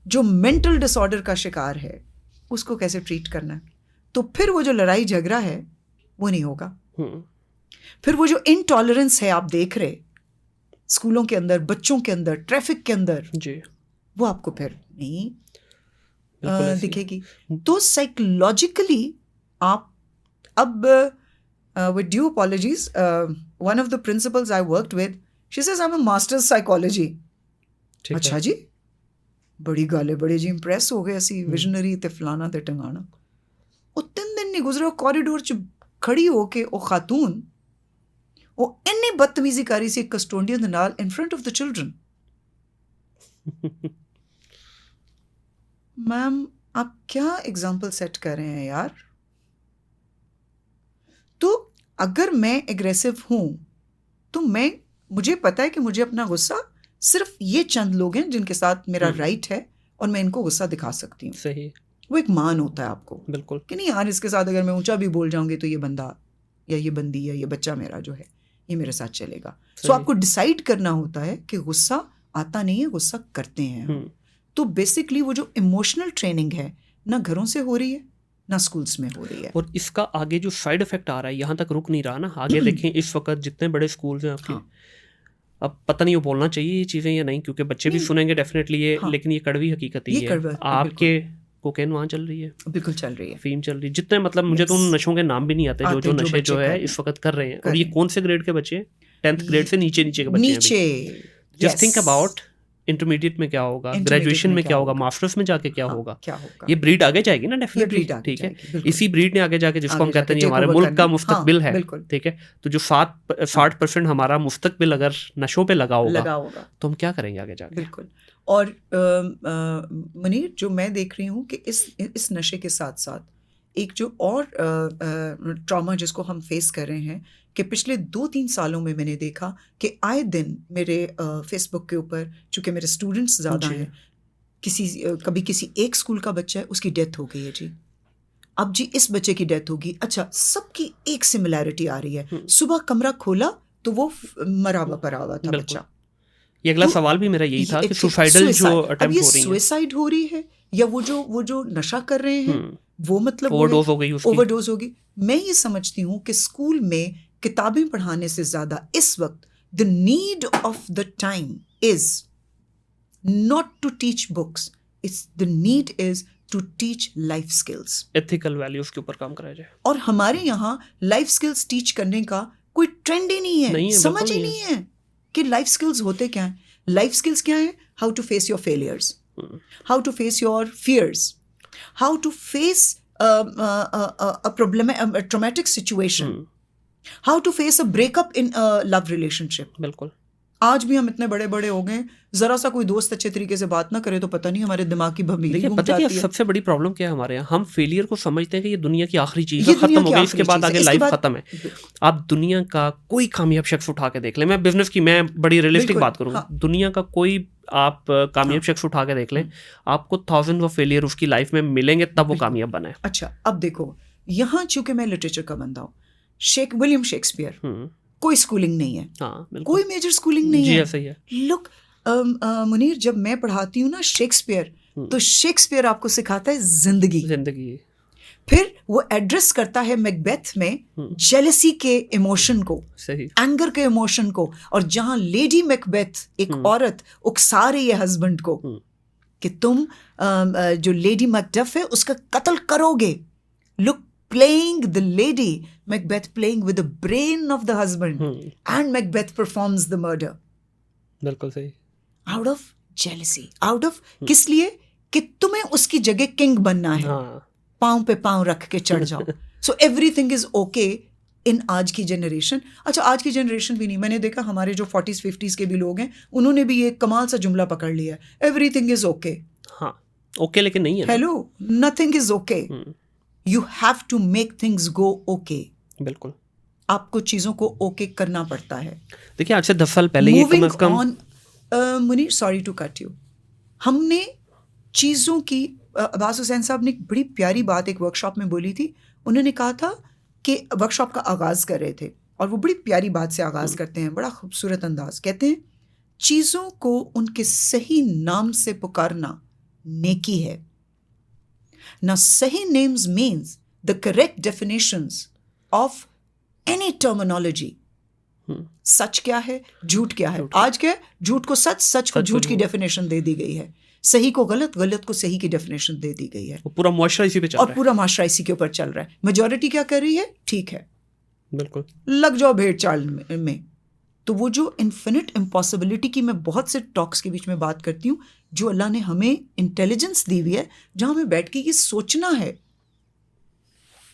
जो मेंटल डिसऑर्डर का शिकार है, उसको कैसे ट्रीट करना है. तो फिर वो जो लड़ाई झगड़ा है वो नहीं होगा. फिर वो जो इनटॉलरेंस है आप देख रहे स्कूलों के अंदर, बच्चों के अंदर, ट्रैफिक के अंदर जी, वो आपको फिर नहीं दिखेगी. तो साइकोलॉजिकली आप अब with due apologies, one of the principles I worked with, she says I am a masters psychology. अच्छा जी, बड़ी गल है, बड़े जी इंप्रेस हो गए असी विजनरी ते फलाना ते टंगाना. ਉਹ 3 दिन नहीं गुजरे, कॉरिडोर च खड़ी हो के ਉਹ ਖਾਤੂਨ ਉਹ ਇੰਨੀ ਬਦਤਮੀਜ਼ੀ ਕਰ ਰਹੀ ਸੀ ਕਸਟੋਡੀਅਨ ਦੇ ਨਾਲ in front of the children. Ma'am आप क्या एग्जाम्पल सेट कर रहे हैं यार. तो अगर मैं एग्रेसिव हूं तो मुझे पता है कि मुझे अपना गुस्सा, सिर्फ ये चंद लोग हैं जिनके साथ मेरा राइट है और मैं इनको गुस्सा दिखा सकती हूँ. सही. वो एक मान होता है आपको, बिल्कुल, कि नहीं यार इसके साथ अगर मैं ऊंचा भी बोल जाऊंगी तो ये बंदा या ये बंदी या ये बच्चा मेरा जो है ये मेरे साथ चलेगा. सो आपको डिसाइड करना होता है कि गुस्सा आता नहीं है, गुस्सा करते हैं. तो बेसिकली वो जो इमोशनल ट्रेनिंग है ना घरों से हो रही है ना स्कूल्स में हो रही है. और इसका आगे जो साइड इफेक्ट आ रहा है यहाँ तक रुक नहीं रहा ना. आगे देखें इस वक्त जितने बड़े स्कूल्स हैं आपके, अब पता नहीं वो बोलना चाहिए ये चीज़ें या नहीं, क्योंकि बच्चे भी सुनेंगे डेफिनेटली ये, लेकिन ये कड़वी हकीकत ही है. आपके कोकेन वहाँ चल रही है, बिल्कुल चल रही है, फीम चल रही है, जितने मतलब मुझे तो उन नशों के नाम भी नहीं आते जो नशे जो है इस वक्त कर रहे हैं. और ये कौन से ग्रेड के बच्चे हैं? 10th ग्रेड से नीचे के बच्चे. जस्ट थिंक अबाउट इंटरमीडिएट में क्या होगा, ग्रेजुएशन में क्या होगा, मास्टर्स में जाके क्या होगा. ये ब्रीड आगे जाएगी ना डेफिनेटली. ठीक है, इसी ब्रीड ने आगे जाके, जिसको हम कहते हैं हमारे मुल्क का मुस्तकबिल है, ठीक है, तो जो 60% हमारा मुस्तकबिल अगर नशों पे लगा होगा तो हम क्या करेंगे आगे जाके. बिल्कुल. और मुनीर, जो मैं देख रही हूँ कि इस नशे के साथ साथ एक जो और ट्रॉमा जिसको हम फेस कर रहे हैं, कि पिछले 2-3 सालों में मैंने देखा कि आए दिन मेरे फेसबुक के ऊपर, चूँकि मेरे स्टूडेंट्स ज़्यादा हैं, कभी किसी एक स्कूल का बच्चा है उसकी डेथ हो गई है जी, अब जी इस बच्चे की डेथ होगी. अच्छा, सबकी एक सिमिलैरिटी आ रही है. सुबह कमरा खोला तो वो मरा हुआ था बच्चा. ये अगला सवाल भी मेरा यही था कि सुसाइडल जो अटेम्प्ट हो रही है, सुसाइड हो रही है या वो जो नशा कर रहे हैं वो मतलब ओवरडोज हो गई, ओवरडोज होगी. मैं ये समझती हूँ कि स्कूल में किताबें पढ़ाने से ज्यादा इस वक्त the need of the time is not to teach books, it's the need is to teach life skills, ethical values के ऊपर काम कराया जाए. और हमारे यहाँ लाइफ स्किल्स टीच करने का कोई ट्रेंड ही नहीं है, समझ ही नहीं है कि लाइफ स्किल्स होते क्या हैं. लाइफ स्किल्स क्या है? How to face your failures, how to face your fears, how to face a traumatic situation, how to face a breakup in a love relationship. बिल्कुल. आज भी हम इतने बड़े बड़े हो गए, जरा सा कोई दोस्त अच्छे तरीके से बात ना करे तो पता नहीं हमारे दिमाग की भंबीरी देखिए घूम पता जाती है है। सबसे बड़ी प्रॉब्लम क्या है हमारे यहाँ, हम फेलियर को समझते हैं कि ये दुनिया की आखिरी चीज ये है, खत्म दुनिया हो की गई, आखिरी इसके बाद चीज़ है, आगे इसके लाइफ बाद- खत्म है। आप दुनिया का कोई कामयाब शख्स उठा के देख लें, मैं बिजनेस की मैं बड़ी रियलिस्टिक बिल्कुल, बात करूंगा, हाँ। दुनिया का कोई आप कामयाब शख्स उठा के देख लें, आपको थाउजेंड ऑफ फेलियर उसकी लाइफ में मिलेंगे तब वो कामयाब बना है। अच्छा, अब देखो, यहाँ चूंकि मैं लिटरेचर का बंदा हूँ, विलियम शेक्सपियर, कोई स्कूलिंग नहीं है, हाँ बिल्कुल, कोई मेजर स्कूलिंग नहीं जी है। ऐसा ही है। लुक मुनीर, जब मैं पढ़ाती हूँ ना शेक्सपियर, तो शेक्सपियर आपको सिखाता है जिंदगी। फिर वो एड्रेस करता है मैकबेथ में जेलसी के इमोशन को, सही, एंगर के इमोशन को, और जहां लेडी मैकबेथ एक औरत उकसा रही है हस्बैंड को कि तुम जो लेडी मैकडफ है उसका कत्ल करोगे। Look, playing the lady, Macbeth playing with the brain of the husband, and Macbeth performs the murder. बिल्कुल सही, Out of jealousy, out of किस लिए कि तुम्हें उसकी जगह किंग बनना है, पांव पे पांव रख के चढ़ जाओ। So everything is okay in आज की जनरेशन। अच्छा, आज की जनरेशन भी नहीं, मैंने देखा हमारे जो 40s 50s के भी लोग हैं, उन्होंने भी ये कमाल सा जुमला पकड़ लिया है, एवरीथिंग इज ओके। हाँ ओके, लेकिन नहीं है। Hello, nothing is okay, you have to make things go okay. बिल्कुल, आपको चीजों को ओके करना पड़ता है। देखिए आज से 10 साल पहले ये कम से कम Munir, sorry to cut you, हमने चीजों की अब्बास हुसैन साहब ने एक बड़ी प्यारी बात एक वर्कशॉप में बोली थी। उन्होंने कहा था कि वर्कशॉप का आगाज कर रहे थे, और वो बड़ी प्यारी बात से आगाज करते हैं, बड़ा खूबसूरत अंदाज। कहते हैं चीजों को उनके सही नाम से पुकारना नेकी है। Now, Sahih names means the correct definitions of any terminology. सच क्या है, झूठ क्या है। आज क्या है, झूठ को सच, सच को झूठ की डेफिनेशन दे दी गई है, सही को गलत, गलत को सही की डेफिनेशन दे दी गई है। पूरा मुआशरा इसी पे चल रहा है, और पूरा माशरा इसी के ऊपर चल रहा है। मेजॉरिटी क्या कर रही है, ठीक है, बिल्कुल, लग जाओ भेड़ चाल में। तो वो जो इन्फिनिट इम्पॉसिबिलिटी की मैं बहुत से टॉक्स के बीच में बात करती हूँ, जो अल्लाह ने हमें इंटेलिजेंस दी हुई है, जहाँ हमें बैठ के ये सोचना है।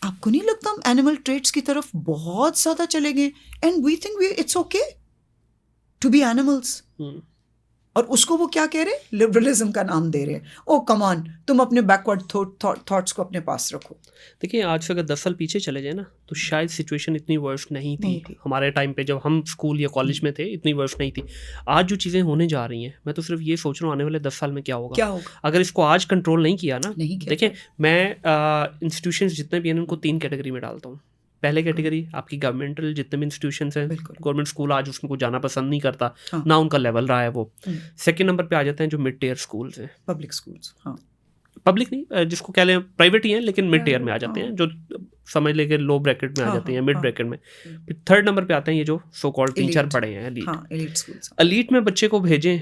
आपको नहीं लगता हम एनिमल ट्रेट्स की तरफ बहुत ज़्यादा चले गए, and we think it's okay to be animals, और उसको वो क्या कह रहे हैं, लिबरलिज्म का नाम दे रहे हैं। ओ कम ऑन, तुम अपने बैकवर्ड थॉट्स को अपने पास रखो। देखिए आज से अगर 10 साल पीछे चले जाए ना, तो शायद सिचुएशन इतनी वर्स्ट नहीं थी। हमारे टाइम पे जब हम स्कूल या कॉलेज में थे, इतनी वर्स्ट नहीं थी। आज जो चीज़ें होने जा रही हैं, मैं तो सिर्फ ये सोच रहा हूँ आने वाले 10 साल में क्या होगा। अगर इसको आज कंट्रोल नहीं किया ना, देखिए मैं इंस्टीट्यूशंस जितने भी हैं उनको 3 कैटेगरी में डालता हूँ। पहले कैटेगरी आपकी गवर्नमेंटल जितने भी इंस्टीट्यूशंस हैं, गवर्नमेंट स्कूल आज उसमें को जाना पसंद नहीं करता, ना उनका लेवल रहा है वो। सेकंड नंबर पे आ जाते हैं जो मिड टियर स्कूल्स हैं, पब्लिक स्कूल्स, पब्लिक नहीं, जिसको कह लें प्राइवेट ही हैं, लेकिन मिड टियर में आ जाते हैं, जो समझ लेके लो ब्रैकेट में आ जाते हैं, मिड ब्रैकेट में। फिर थर्ड नंबर पे आते हैं ये जो सो कॉल्ड टीचर पढ़े हैं, एलीट स्कूल्स। एलीट में बच्चे को भेजें,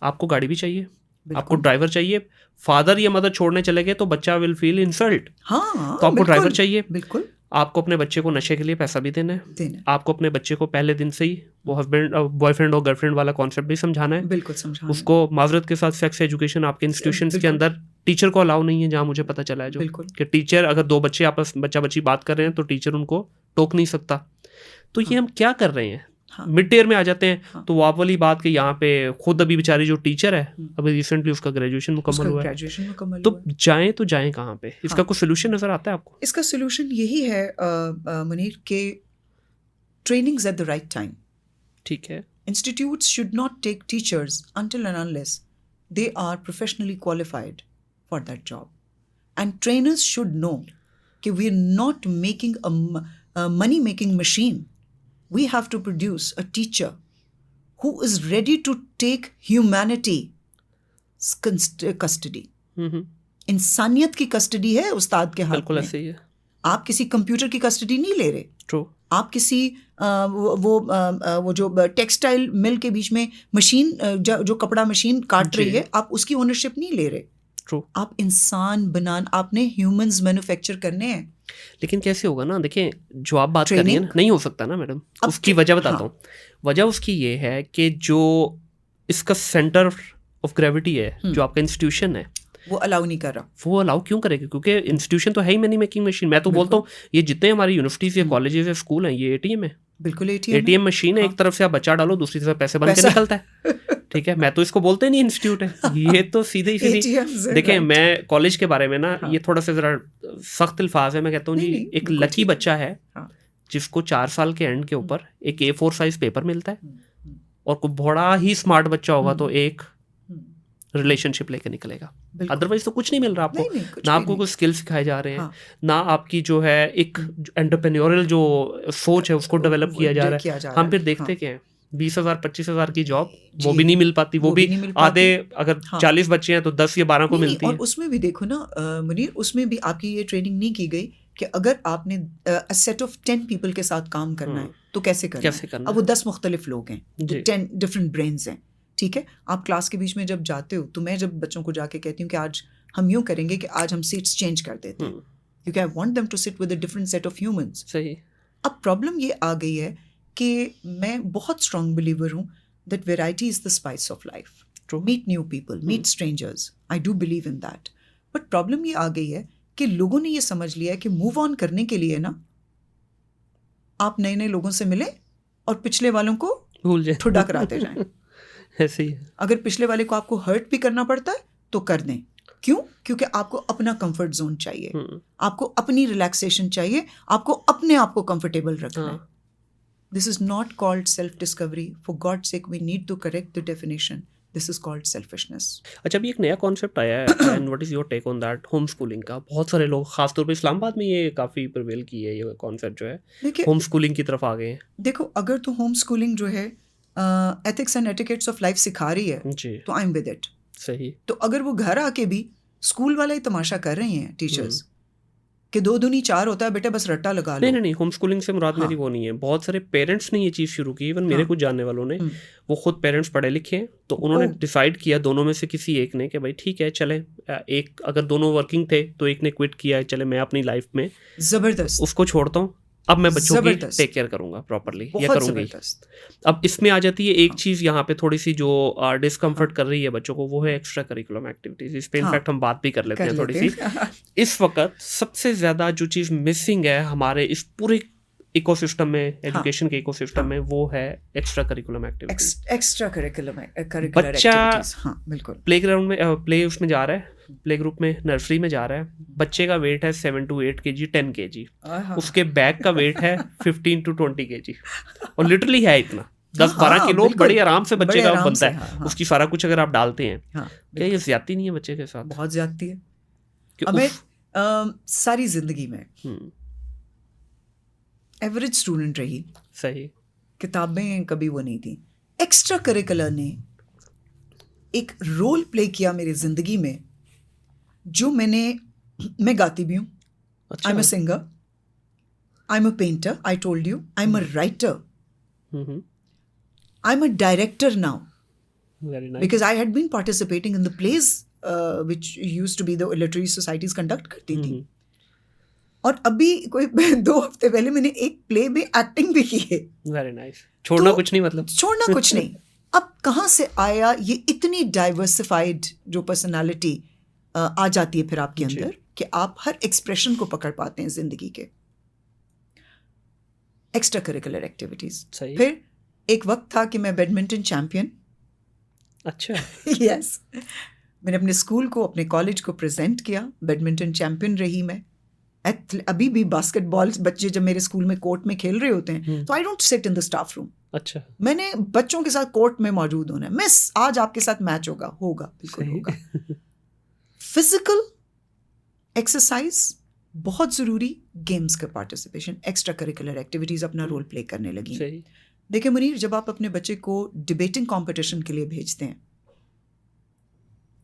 आपको गाड़ी भी चाहिए, आपको ड्राइवर चाहिए, फादर या मदर छोड़ने चले गए तो बच्चा विल फील इंसल्ट, तो आपको ड्राइवर चाहिए, बिल्कुल। आपको अपने बच्चे को नशे के लिए पैसा भी देना है, आपको अपने बच्चे को पहले दिन से ही वो हस्बैंड बॉयफ्रेंड और गर्लफ्रेंड वाला कॉन्सेप्ट भी समझाना है, बिल्कुल समझाना। उसको माजरत के साथ सेक्स एजुकेशन आपके इंस्टीट्यूशंस के अंदर टीचर को अलाउ नहीं है, जहाँ मुझे पता चला है जो कि टीचर अगर 2 बच्चे आपस बच्चा बच्ची बात कर रहे हैं तो टीचर उनको टोक नहीं सकता। तो ये हम क्या कर रहे हैं, मिड ईयर में आ जाते हैं। तो वो आप वाली बात कि यहाँ पे खुद अभी बेचारी जो टीचर है, अभी रिसेंटली उसका ग्रेजुएशन मुकम्मल हुआ है, तो जाएं कहाँ पे, इसका कोई सोल्यूशन नजर आता है आपको? इसका सोल्यूशन यही है मुनीर के trainings at the right time. ठीक है, institutes should not take teachers until and unless they are professionally qualified for that job, and trainers should know कि we are not making a money making machine. We have to produce a teacher who is ready to take humanity custody. इंसानियत की कस्टडी है उस्ताद के हाथ में। ऐसे ही है। आप किसी कंप्यूटर की कस्टडी नहीं ले रहे। True. आप किसी वो जो टेक्सटाइल मिल के बीच में मशीन जो कपड़ा मशीन काट रही है, आप उसकी ओनरशिप नहीं ले रहे। True. आप इंसान आपने ह्यूमंस मैन्युफैक्चर करने हैं। लेकिन कैसे होगा ना, देखिए जो आप बात कर रही हैं ना, नहीं हो सकता ना मैडम। उसकी वजह बताता हूँ। वजह उसकी ये है कि जो इसका सेंटर ऑफ ग्रेविटी है, जो आपका इंस्टीट्यूशन है, वो अलाउ नहीं कर रहा। वो अलाउ क्यों करेगा? क्योंकि इंस्टीट्यूशन तो है ही मनी मेकिंग मशीन। मैं तो बोलता हूँ ये जितने हमारी यूनिवर्सिटीज या कॉलेजेस या स्कूल हैं, ये ATM है। बिल्कुल एटीएम एटीएम मशीन है, एक तरफ से आप बचा डालो, दूसरी तरफ पैसे बन के निकलता है। ठीक है, मैं तो इसको बोलते नहीं इंस्टीट्यूट है, ये तो सीधे सीधी। देखिए मैं कॉलेज के बारे में ना ये थोड़ा सा जरा सख्त अल्फाज है, मैं कहता हूँ जी एक लकी बच्चा है जिसको 4 साल के एंड के ऊपर एक A4 साइज पेपर मिलता है, और कोई बड़ा ही स्मार्ट बच्चा होगा तो एक रिलेशनशिप लेके निकलेगा। अदरवाइज तो कुछ नहीं मिल रहा आपको, ना आपको कुछ स्किल सिखाए जा रहे हैं, ना आपकी जो है एक एंटरप्रेन्योरियल जो सोच है उसको डेवलप किया जा रहा है। हम फिर देखते क्या है, 20,000 25,000 की जॉब वो भी नहीं मिल पाती, वो भी आधे, अगर 40 बच्चे हैं तो 10 या 12 को मिलती है। और उसमें भी देखो ना मुनीर, उसमें भी आपकी ये ट्रेनिंग नहीं की गई कि अगर आपने सेट ऑफ 10 पीपल के साथ काम करना है तो कैसे करना है। अब वो 10 मुख्तलिफ लोग हैं, 10 डिफरेंट ब्रेन्स हैं, ठीक है। आप क्लास के बीच में जब जाते हो तो मैं जब बच्चों को जाके कहती हूँ कि आज हम यूँ करेंगे कि आज हम सीट्स चेंज कर देते हैं, क्योंकि I want them to sit with a different set of humans. सही। अब प्रॉब्लम ये आ गई है कि मैं बहुत स्ट्रॉन्ग बिलीवर हूँ that variety is the spice of life. Meet new people, meet strangers, I do believe in that. But problem ये आ गई है कि लोगों ने ये समझ लिया है कि मूव ऑन करने के लिए ना आप नए नए लोगों से मिले और पिछले वालों को भूल जाए, ठुड्डा कराते जाएं। ऐसे ही अगर पिछले वाले को आपको हर्ट भी करना पड़ता है तो कर दें। क्यों? क्योंकि आपको अपना कंफर्ट जोन चाहिए, आपको अपनी रिलैक्सेशन चाहिए, आपको अपने आप को कंफर्टेबल रखना है। This is not called self discovery, for God sake we need to correct the definition. This is called selfishness. अच्छा, अभी एक नया कॉन्सेप्ट आया है and what is your take on that, home schooling का। बहुत सारे लोग खासतौर पे इस्लामाबाद में ये काफ़ी प्रिवेल की है, ये कॉन्सेप्ट जो है होम स्कूलिंग की तरफ आ गए हैं। देखो, अगर तो होम स्कूलिंग जो है ethics and etiquettes of life सिखा रही है तो आई एम विद इट। सही। तो अगर वो घर आके भी स्कूल वाला ही तमाशा कर रहे हैं टीचर्स कि 2 दूनी 4 होता है बेटे, बस रट्टा लगा लो। नहीं, होम स्कूलिंग से मुराद मेरी वो नहीं है। बहुत सारे पेरेंट्स ने ये चीज़ शुरू की, इवन मेरे कुछ जानने वालों ने, वो खुद पेरेंट्स पढ़े लिखे हैं, तो उन्होंने डिसाइड किया दोनों में से किसी एक ने कि भाई ठीक है चले, एक अगर दोनों वर्किंग थे तो एक ने क्विट किया, चले मैं अपनी लाइफ में जबरदस्त उसको छोड़ता हूँ, अब मैं बच्चों की टेक केयर करूंगा प्रॉपरली, या करूंगी। अब इसमें आ जाती है एक चीज़ यहाँ पे थोड़ी सी जो डिस्कम्फर्ट कर रही है बच्चों को, वो है एक्स्ट्रा करिकुलम एक्टिविटीज। इस पे इनफैक्ट हम बात भी कर लेते हैं थोड़ी सी। इस वक्त सबसे ज़्यादा जो चीज़ मिसिंग है हमारे इस पूरे इकोसिस्टम में, एजुकेशन के इकोसिस्टम में, वो है extra curriculum activities. Extra curriculum बच्चा बिल्कुल प्ले ग्राउंड में प्ले उसमें जा रहा है, प्ले ग्रुप में, नर्सरी में जा रहा है, बच्चे का वेट है 7 to 8 kg, 10 kg, उसके बैग का वेट है 15 to 20 kg, और लिटरली है इतना 10-12 किलो बड़े आराम से बच्चे का बनता है। उसकी सारा कुछ अगर आप डालते हैं, क्या ये ज्यादती नहीं है बच्चे के साथ? बहुत ज्यादती है। हमें सारी जिंदगी में एवरेज स्टूडेंट रही, सही, किताबें कभी वो नहीं थी। एक्स्ट्रा करिकुलर ने एक रोल प्ले किया मेरी जिंदगी में, जो मैं गाती भी हूँ। I am a singer, I am a painter, I told you, I am a writer, I am a director now, because I had been participating in the plays which used to be the literary societies conduct करती थी। और अभी कोई 2 हफ्ते पहले मैंने एक प्ले में एक्टिंग भी की है। Very nice. छोड़ना कुछ नहीं, मतलब छोड़ना कुछ नहीं। अब कहाँ से आया ये इतनी डाइवर्सिफाइड जो पर्सनालिटी आ जाती है फिर आपके अंदर, कि आप हर एक्सप्रेशन को पकड़ पाते हैं जिंदगी के। Extra curricular activities. फिर एक वक्त था कि मैं बैडमिंटन चैंपियन। अच्छा। यस, मैंने अपने स्कूल को, अपने कॉलेज को प्रेजेंट किया, बैडमिंटन चैंपियन रही मैं। अभी भी बास्केटबॉल बच्चे जब मेरे स्कूल में कोर्ट में खेल रहे होते हैं तो I don't sit in the staff room. अच्छा। मैंने बच्चों के साथ कोर्ट में मौजूद होना है। मिस, आज आपके साथ मैच होगा बिल्कुल होगा। फिजिकल एक्सरसाइज बहुत ज़रूरी, गेम्स का पार्टिसिपेशन, एक्स्ट्रा करिकुलर एक्टिविटीज़ अपना रोल प्ले करने लगी। देखिए मुनीर, जब आप अपने बच्चे को डिबेटिंग कंपटीशन के लिए भेजते हैं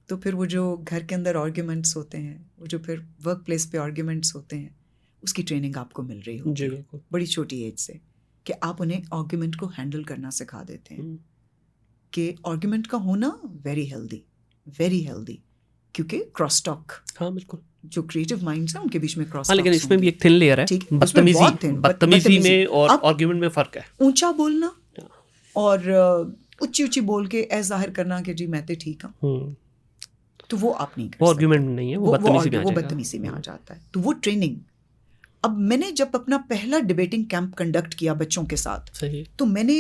तो फिर वो जो घर के अंदर आर्ग्यूमेंट्स होते हैं, वो जो फिर वर्क प्लेस पे आर्ग्यूमेंट्स होते हैं, उसकी ट्रेनिंग आपको मिल रही होती है बड़ी छोटी एज से, कि आप उन्हें आर्ग्यूमेंट को हैंडल करना सिखा देते हैं। कि आर्ग्यूमेंट का होना वेरी हेल्दी, क्योंकि क्रॉस टॉक, हाँ बिल्कुल, जो क्रिएटिव माइंड्स हैं उनके बीच में क्रॉस टॉक। लेकिन इसमें भी एक थिन लेयर है, बदतमीजी में और आर्ग्यूमेंट में फर्क है। ऊंचा बोलना और ऊंची बोल के ऐसा जाहिर करना कि जी मैं तो ठीक हूँ, तो वो आप नहीं कर सकते। वो आर्ग्यूमेंट नहीं है, वो बदतमीजी में आ जाता है। तो वो ट्रेनिंग अब मैंने जब अपना पहला डिबेटिंग कैंप कंडक्ट किया बच्चों के साथ, सही। तो मैंने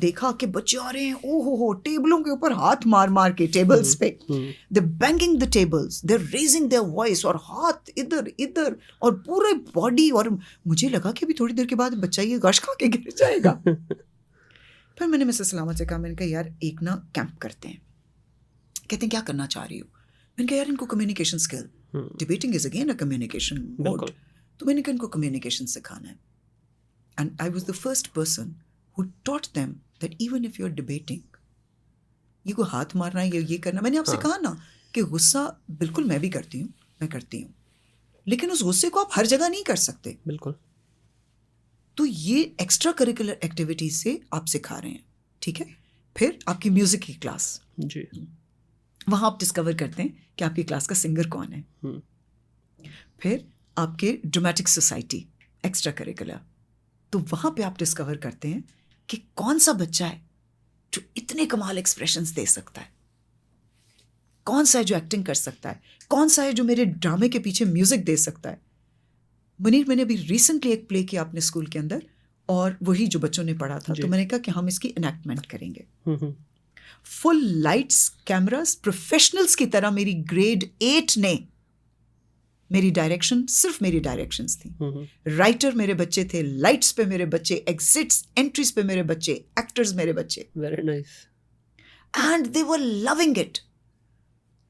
देखा कि बच्चे आ रहे हैं, ओ हो टेबलों के ऊपर हाथ मार मार के टेबल्स पे, they banging the tables, they raising their voice, और हाथ इधर इधर और पूरे बॉडी, और मुझे लगा कि अभी थोड़ी देर के बाद बच्चा ये गश खा के गिर जाएगा। फिर मैंने मिसेस सलामत से कहा, मैंने कहा यार एक ना कैंप करते हैं। कहते हैं क्या करना चाह रही हो? मैंने कहा यार इनको communication skill, debating is again a communication mode, तो मैंने कहा इनको कम्युनिकेशन सिखाना है। And I was the first person who taught them that even if you are debating, ये को हाथ मारना है, ये करना, मैंने आपसे कहा ना कि गुस्सा बिल्कुल मैं भी करती हूँ, मैं करती हूँ, लेकिन उस गुस्से को आप हर जगह नहीं कर सकते। बिल्कुल। तो ये एक्स्ट्रा करिकुलर एक्टिविटीज से आप सिखा रहे हैं, ठीक है। फिर आपकी म्यूजिक की क्लास जी, वहाँ आप डिस्कवर करते हैं कि आपकी क्लास का सिंगर कौन है। फिर आपके ड्रामेटिक सोसाइटी एक्स्ट्रा करिकुलर, तो वहाँ पे आप डिस्कवर करते हैं कि कौन सा बच्चा है जो इतने कमाल एक्सप्रेशंस दे सकता है, कौन सा है जो एक्टिंग कर सकता है, कौन सा है जो मेरे ड्रामे के पीछे म्यूजिक दे सकता है। मुनीर, मैंने अभी रिसेंटली एक प्ले किया अपने स्कूल के अंदर, और वही जो बच्चों ने पढ़ा था, तो मैंने कहा कि हम इसकी इनैक्टमेंट करेंगे। फुल लाइट्स, कैमरास, प्रोफेशनल्स की तरह मेरी ग्रेड 8 ने मेरी डायरेक्शन, सिर्फ मेरी डायरेक्शंस थी। राइटर मेरे बच्चे थे, लाइट्स पे मेरे बच्चे, एग्जिट्स एंट्रीज पे मेरे बच्चे, एक्टर्स मेरे बच्चे। Very nice. And they were loving it.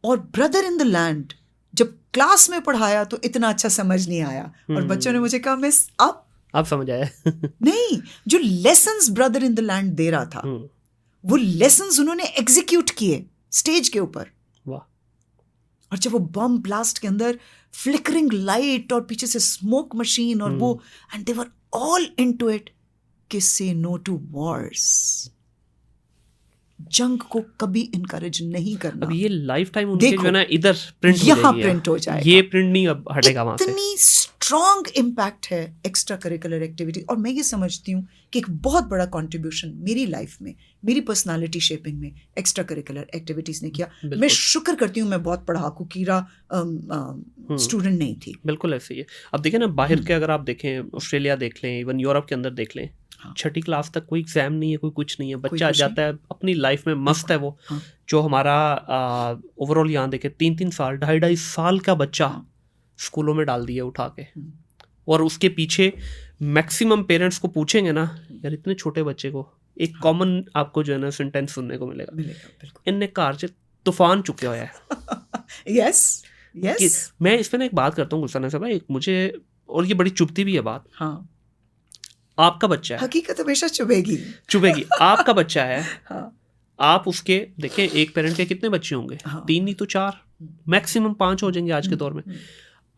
और ब्रदर इन द लैंड जब क्लास में पढ़ाया तो इतना अच्छा समझ नहीं आया, और बच्चों ने मुझे कहा मिस आप समझ आया। नहीं, जो lessons brother in the land दे रहा था, वो लेसन्स उन्होंने एग्जीक्यूट किए स्टेज के ऊपर। वाह। और जब वो बम ब्लास्ट के अंदर फ्लिकरिंग लाइट और पीछे से स्मोक मशीन, और वो, and they were all into it कि से नो टू वॉर्स, जंग को कभी इनकरेज नहीं करना। अब ये लाइफ टाइम उनके जो है ना इधर प्रिंट हो यहाँ जाएगी, प्रिंट हो जाएगा, ये प्रिंट नहीं अब हटेगा वहां से। इतनी स्ट्रॉन्ग इम्पैक्ट है एक्स्ट्रा करिकुलर एक्टिविटी। और मैं ये समझती हूँ कि एक बहुत बड़ा कंट्रीब्यूशन मेरी लाइफ में, मेरी पर्सनालिटी शेपिंग में एक्स्ट्रा करिकुलर एक्टिविटीज ने किया। मैं शुक्र करती हूँ मैं बहुत पढ़ाकू कीड़ा स्टूडेंट नहीं थी। बिल्कुल ऐसे ही है। अब देखें ना बाहर के, अगर आप देखें ऑस्ट्रेलिया देख लें, इवन यूरोप के अंदर देख लें, छठी क्लास तक कोई एग्जाम नहीं है, कोई कुछ नहीं है, बच्चा जाता है अपनी लाइफ में मस्त है वो। जो हमारा ओवरऑल यहाँ देखे 3-3 साल, 2.5 साल का बच्चा स्कूलों में डाल दिया उठा के, और उसके पीछे मैक्सिमम पेरेंट्स को पूछेंगे ना यार इतने छोटे बच्चे को, एक कॉमन आपको जो है ना सेंटेंस सुनने को मिलेगा, इनने कार से तूफान चुके हुआ है। Yes yes. मैं इस पे ना एक बात करता हूँ गुलशन साहब, एक मुझे, और ये बड़ी चुभती भी है बात। हाँ, आपका बच्चा है, हकीकत हमेशा चुभेगी। आपका बच्चा है। हाँ। आप उसके देखें, एक पेरेंट के कितने बच्चे होंगे? 3 नहीं तो 4, मैक्सिमम 5 हो जाएंगे आज के दौर में।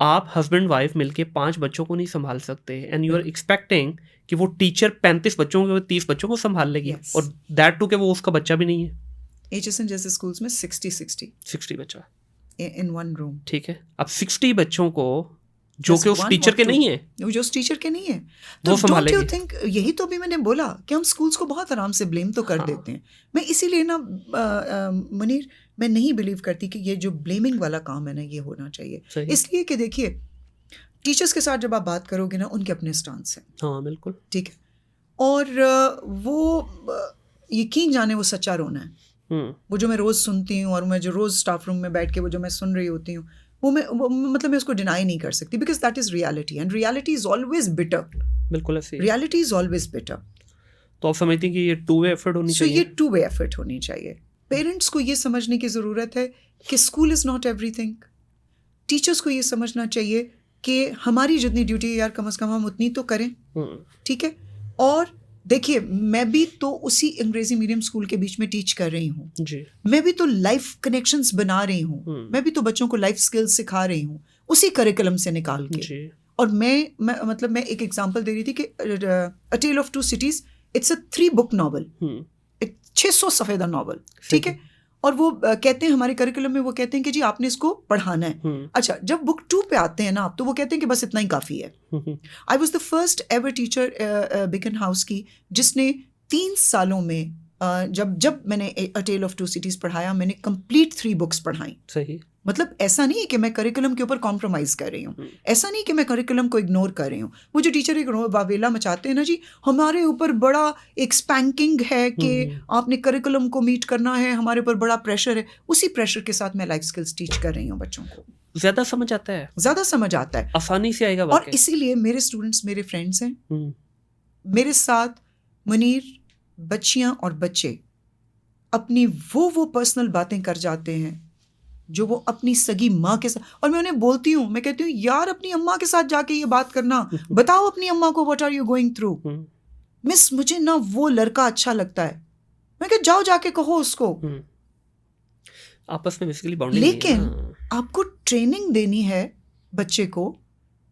आप हस्बैंड वाइफ मिलके 5 बच्चों को नहीं संभाल सकते, एंड यू आर एक्सपेक्टिंग कि वो टीचर 35 बच्चों को, 30 बच्चों को संभाल लेगी, और दैट टू के वो उसका बच्चा भी नहीं है। एचएसएन जैसे स्कूल्स में 60 बच्चा इन वन रूम, ठीक है। अब 60 बच्चों को जो कि उस टीचर के नहीं है, जो उस टीचर के नहीं है, तो डोंट यू थिंक, यही तो भी मैंने बोला कि हम स्कूल्स को बहुत आराम से ब्लेम तो कर देते हैं। मैं इसीलिए ना मुनीर, मैं नहीं बिलीव करती कि ये जो ब्लेमिंग वाला काम है ना, ये होना चाहिए। इसलिए कि देखिए, टीचर्स के साथ जब आप बात करोगे ना, उनके अपने स्टांस हैं। हाँ बिल्कुल, ठीक है। और वो यकीन जाने वो सच्चा रोना है, वो जो मैं रोज सुनती हूँ, और मैं जो रोज स्टाफ रूम में बैठ के वो जो मैं सुन रही होती हूँ, वो मतलब मैं उसको डिनाई नहीं कर सकती, because that is reality, and reality is always bitter. बिल्कुल ऐसे, रियलिटी इज ऑलवेज बिटर। तो आप समझती हैं कि ये 2 वे एफर्ट होनी चाहिए? ये 2 वे एफर्ट होनी चाहिए। पेरेंट्स को ये समझने की ज़रूरत है कि school is not everything. Teachers को ये समझना चाहिए कि हमारी जितनी ड्यूटी है यार, कम से कम हम उतनी तो करें, ठीक है। और देखिए, मैं भी तो उसी अंग्रेजी मीडियम स्कूल के बीच में टीच कर रही हूँ जी। मैं भी तो लाइफ कनेक्शंस बना रही हूँ, मैं भी तो बच्चों को लाइफ स्किल्स सिखा रही हूँ उसी करिकुलम से निकाल के जी। और मैं एक एग्जांपल दे रही थी कि a tale of 2 cities, it's a 3 book novel, एक 600 सफ़ेदा नॉवल, ठीक है। और वो कहते हैं हमारे करिकुलम में, वो कहते हैं कि जी आपने इसको पढ़ाना है। अच्छा, जब बुक 2 पे आते हैं ना आप, तो वो कहते हैं कि बस इतना ही काफ़ी है। I was the first ever teacher Beaconhouse की जिसने 3 सालों में जब मैंने अ टेल ऑफ 2 सिटीज़ पढ़ाया, मैंने कंप्लीट 3 बुक्स पढ़ाई। सही। मतलब ऐसा नहीं है कि मैं करिकुलम के ऊपर कॉम्प्रोमाइज कर रही हूँ, ऐसा नहीं कि मैं करिकुलम को इग्नोर कर रही हूँ। वो जो टीचर एक वावेला मचाते हैं ना जी, हमारे ऊपर बड़ा एक स्पैंकिंग है कि आपने करिकुलम को मीट करना है, हमारे ऊपर बड़ा प्रेशर है। उसी प्रेशर के साथ मैं लाइफ स्किल्स टीच कर रही हूँ बच्चों को। ज्यादा समझ आता है, ज्यादा समझ आता है, आसानी से आएगा। और इसीलिए मेरे स्टूडेंट्स मेरे फ्रेंड्स हैं। मेरे साथ मुनीर, बच्चियां और बच्चे अपनी वो पर्सनल बातें कर जाते हैं जो वो अपनी सगी माँ के साथ, और मैं उन्हें बोलती हूँ, मैं कहती हूँ यार अपनी अम्मा के साथ जाके ये बात करना, बताओ अपनी अम्मा को what are you going through. Miss मुझे ना वो लड़का अच्छा लगता है, मैं कह जाओ जाके कहो उसको। आपस में बेसिकली बॉन्डिंग। लेकिन आपको ट्रेनिंग देनी है बच्चे को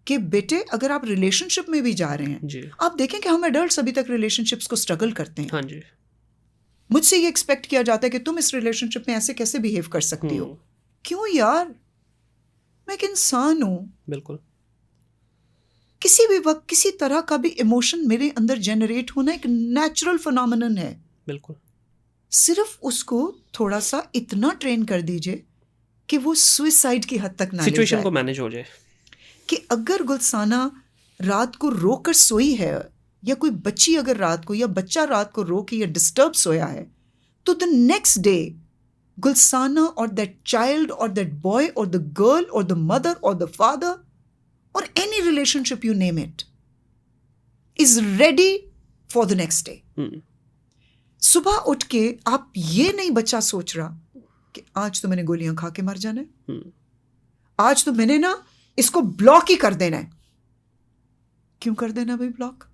कि बेटे अगर आप रिलेशनशिप में भी जा रहे हैं जी। आप देखें कि हम एडल्ट्स अभी तक रिलेशनशिप्स को स्ट्रगल करते हैं। हाँ जी। मुझसे ये एक्सपेक्ट किया जाता है कि तुम इस रिलेशनशिप में ऐसे कैसे बिहेव कर सकती हो। क्यों यार, मैं एक इंसान हूं। बिल्कुल। किसी भी वक्त किसी तरह का भी इमोशन मेरे अंदर जनरेट होना एक नेचुरल फिनोमिनन है। बिल्कुल। सिर्फ उसको थोड़ा सा इतना ट्रेन कर दीजिए कि वो सुइसाइड की हद तक ना ले जाए, सिचुएशन को मैनेज हो जाए। कि अगर गुलसाना रात को रोकर सोई है, या कोई बच्ची अगर रात को या बच्चा रात को रो के या डिस्टर्ब सोया है, तो द नेक्स्ट डे गुलसाना और दैट चाइल्ड और दैट बॉय और द गर्ल और द मदर और द फादर और any relationship you name it is ready for the next day. सुबह उठ के आप ये नहीं बच्चा सोच रहा कि आज तो मैंने गोलियां खा के मर जाना है, आज तो मैंने ना इसको ब्लॉक ही कर देना है। क्यों कर देना भाई ब्लॉक?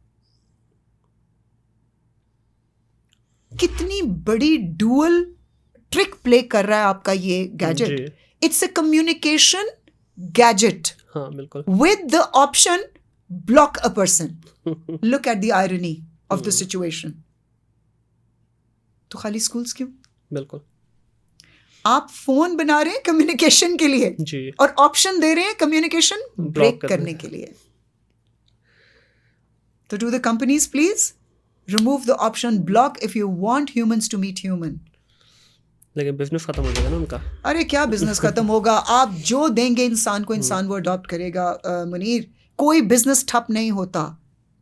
कितनी बड़ी डुअल ट्रिक प्ले कर रहा है आपका ये gadget. It's a communication gadget. हाँ बिल्कुल। With the option block a person. Look at the irony of the situation. तो खाली स्कूल्स क्यों? बिल्कुल। आप फोन बना रहे हैं कम्युनिकेशन के लिए जी, और ऑप्शन दे रहे हैं कम्युनिकेशन ब्रेक करने के लिए। तो do the companies please remove the option block if you want humans to meet human. लेकिन बिजनेस खत्म हो जाएगा ना उनका। अरे क्या बिजनेस खत्म होगा? आप जो देंगे इंसान को, इंसान वो अडॉप्ट करेगा। मुनीर, कोई बिजनेस ठप नहीं होता,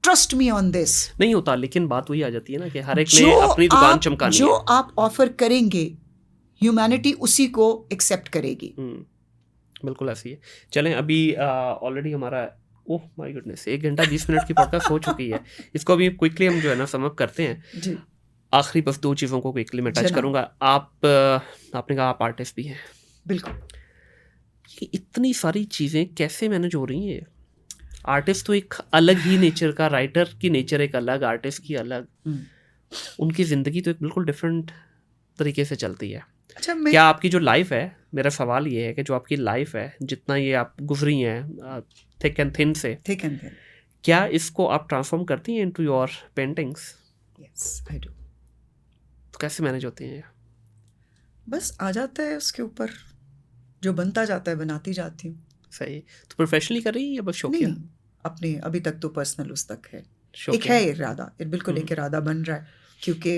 ट्रस्ट मी ऑन दिस। नहीं होता, लेकिन बात वही आ जाती है ना कि हर एक ने अपनी दुकान चमकानी है। जो आप ऑफर करेंगे ह्यूमैनिटी उसी को एक्सेप्ट करेगी। बिल्कुल ऐसी है। चलें, अभी ऑलरेडी हमारा ओह माय गुडनेस 1 घंटा 20 मिनट की पॉडकास्ट हो चुकी है। इसको अभी क्विकली हम जो है ना सम अप करते हैं जी। आखिरी बस 2 चीज़ों को क्विकली मैं टच करूंगा। आपने कहा आप आर्टिस्ट भी हैं। बिल्कुल। ये इतनी सारी चीज़ें कैसे मैनेज हो रही हैं? आर्टिस्ट तो एक अलग ही नेचर का, राइटर की नेचर एक अलग, आर्टिस्ट की अलग, उनकी ज़िंदगी तो एक बिल्कुल डिफरेंट तरीके से चलती है। अच्छा, क्या आपकी जो लाइफ है, मेरा सवाल ये है कि जो आपकी लाइफ है, जितना ये आप गुजरी हैं थिक एंड थिन से, क्या इसको आप ट्रांसफॉर्म करती हैं into your paintings? Yes I do. तो कैसे मैनेज होती हैं? बस आ जाता है उसके ऊपर, जो बनता जाता है बनाती जाती हूँ। सही। तो प्रोफेशनली कर रही है या बस शौकिया? नहीं, अपने अभी तक तो पर्सनल उस तक है। एक है इरादा, बिल्कुल एक इरादा बन रहा है, क्योंकि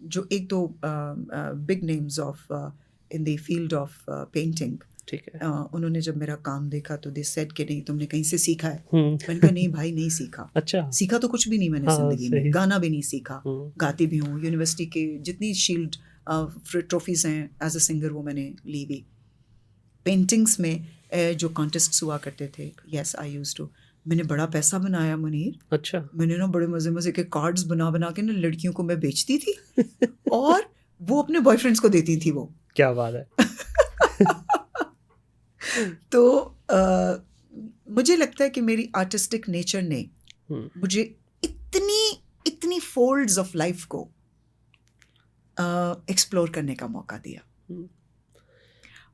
जो एक दो big names of in the field of painting, ठीक है, उन्होंने जब मेरा काम देखा तो दे सेड कि नहीं तुमने कहीं से सीखा है। मैंने कहा नहीं भाई, नहीं सीखा। अच्छा। सीखा तो कुछ भी नहीं मैंने जिंदगी में, गाना भी नहीं सीखा। गाती भी हूँ, यूनिवर्सिटी के जितनी शील्ड ट्रॉफीज हैं एज अ सिंगर वो मैंने ली हुई। पेंटिंग्स में जो कॉन्टेस्ट्स हुआ करते थे, यस आई यूज्ड टू। मैंने बड़ा पैसा बनाया मुनीर। अच्छा। मैंने ना बड़े मजे मजे के कार्ड्स बना बना के ना लड़कियों को मैं बेचती थी और वो अपने बॉयफ्रेंड्स को देती थी। वो क्या बात है। तो मुझे लगता है कि मेरी आर्टिस्टिक नेचर ने मुझे इतनी फोल्ड्स ऑफ लाइफ को एक्सप्लोर करने का मौका दिया।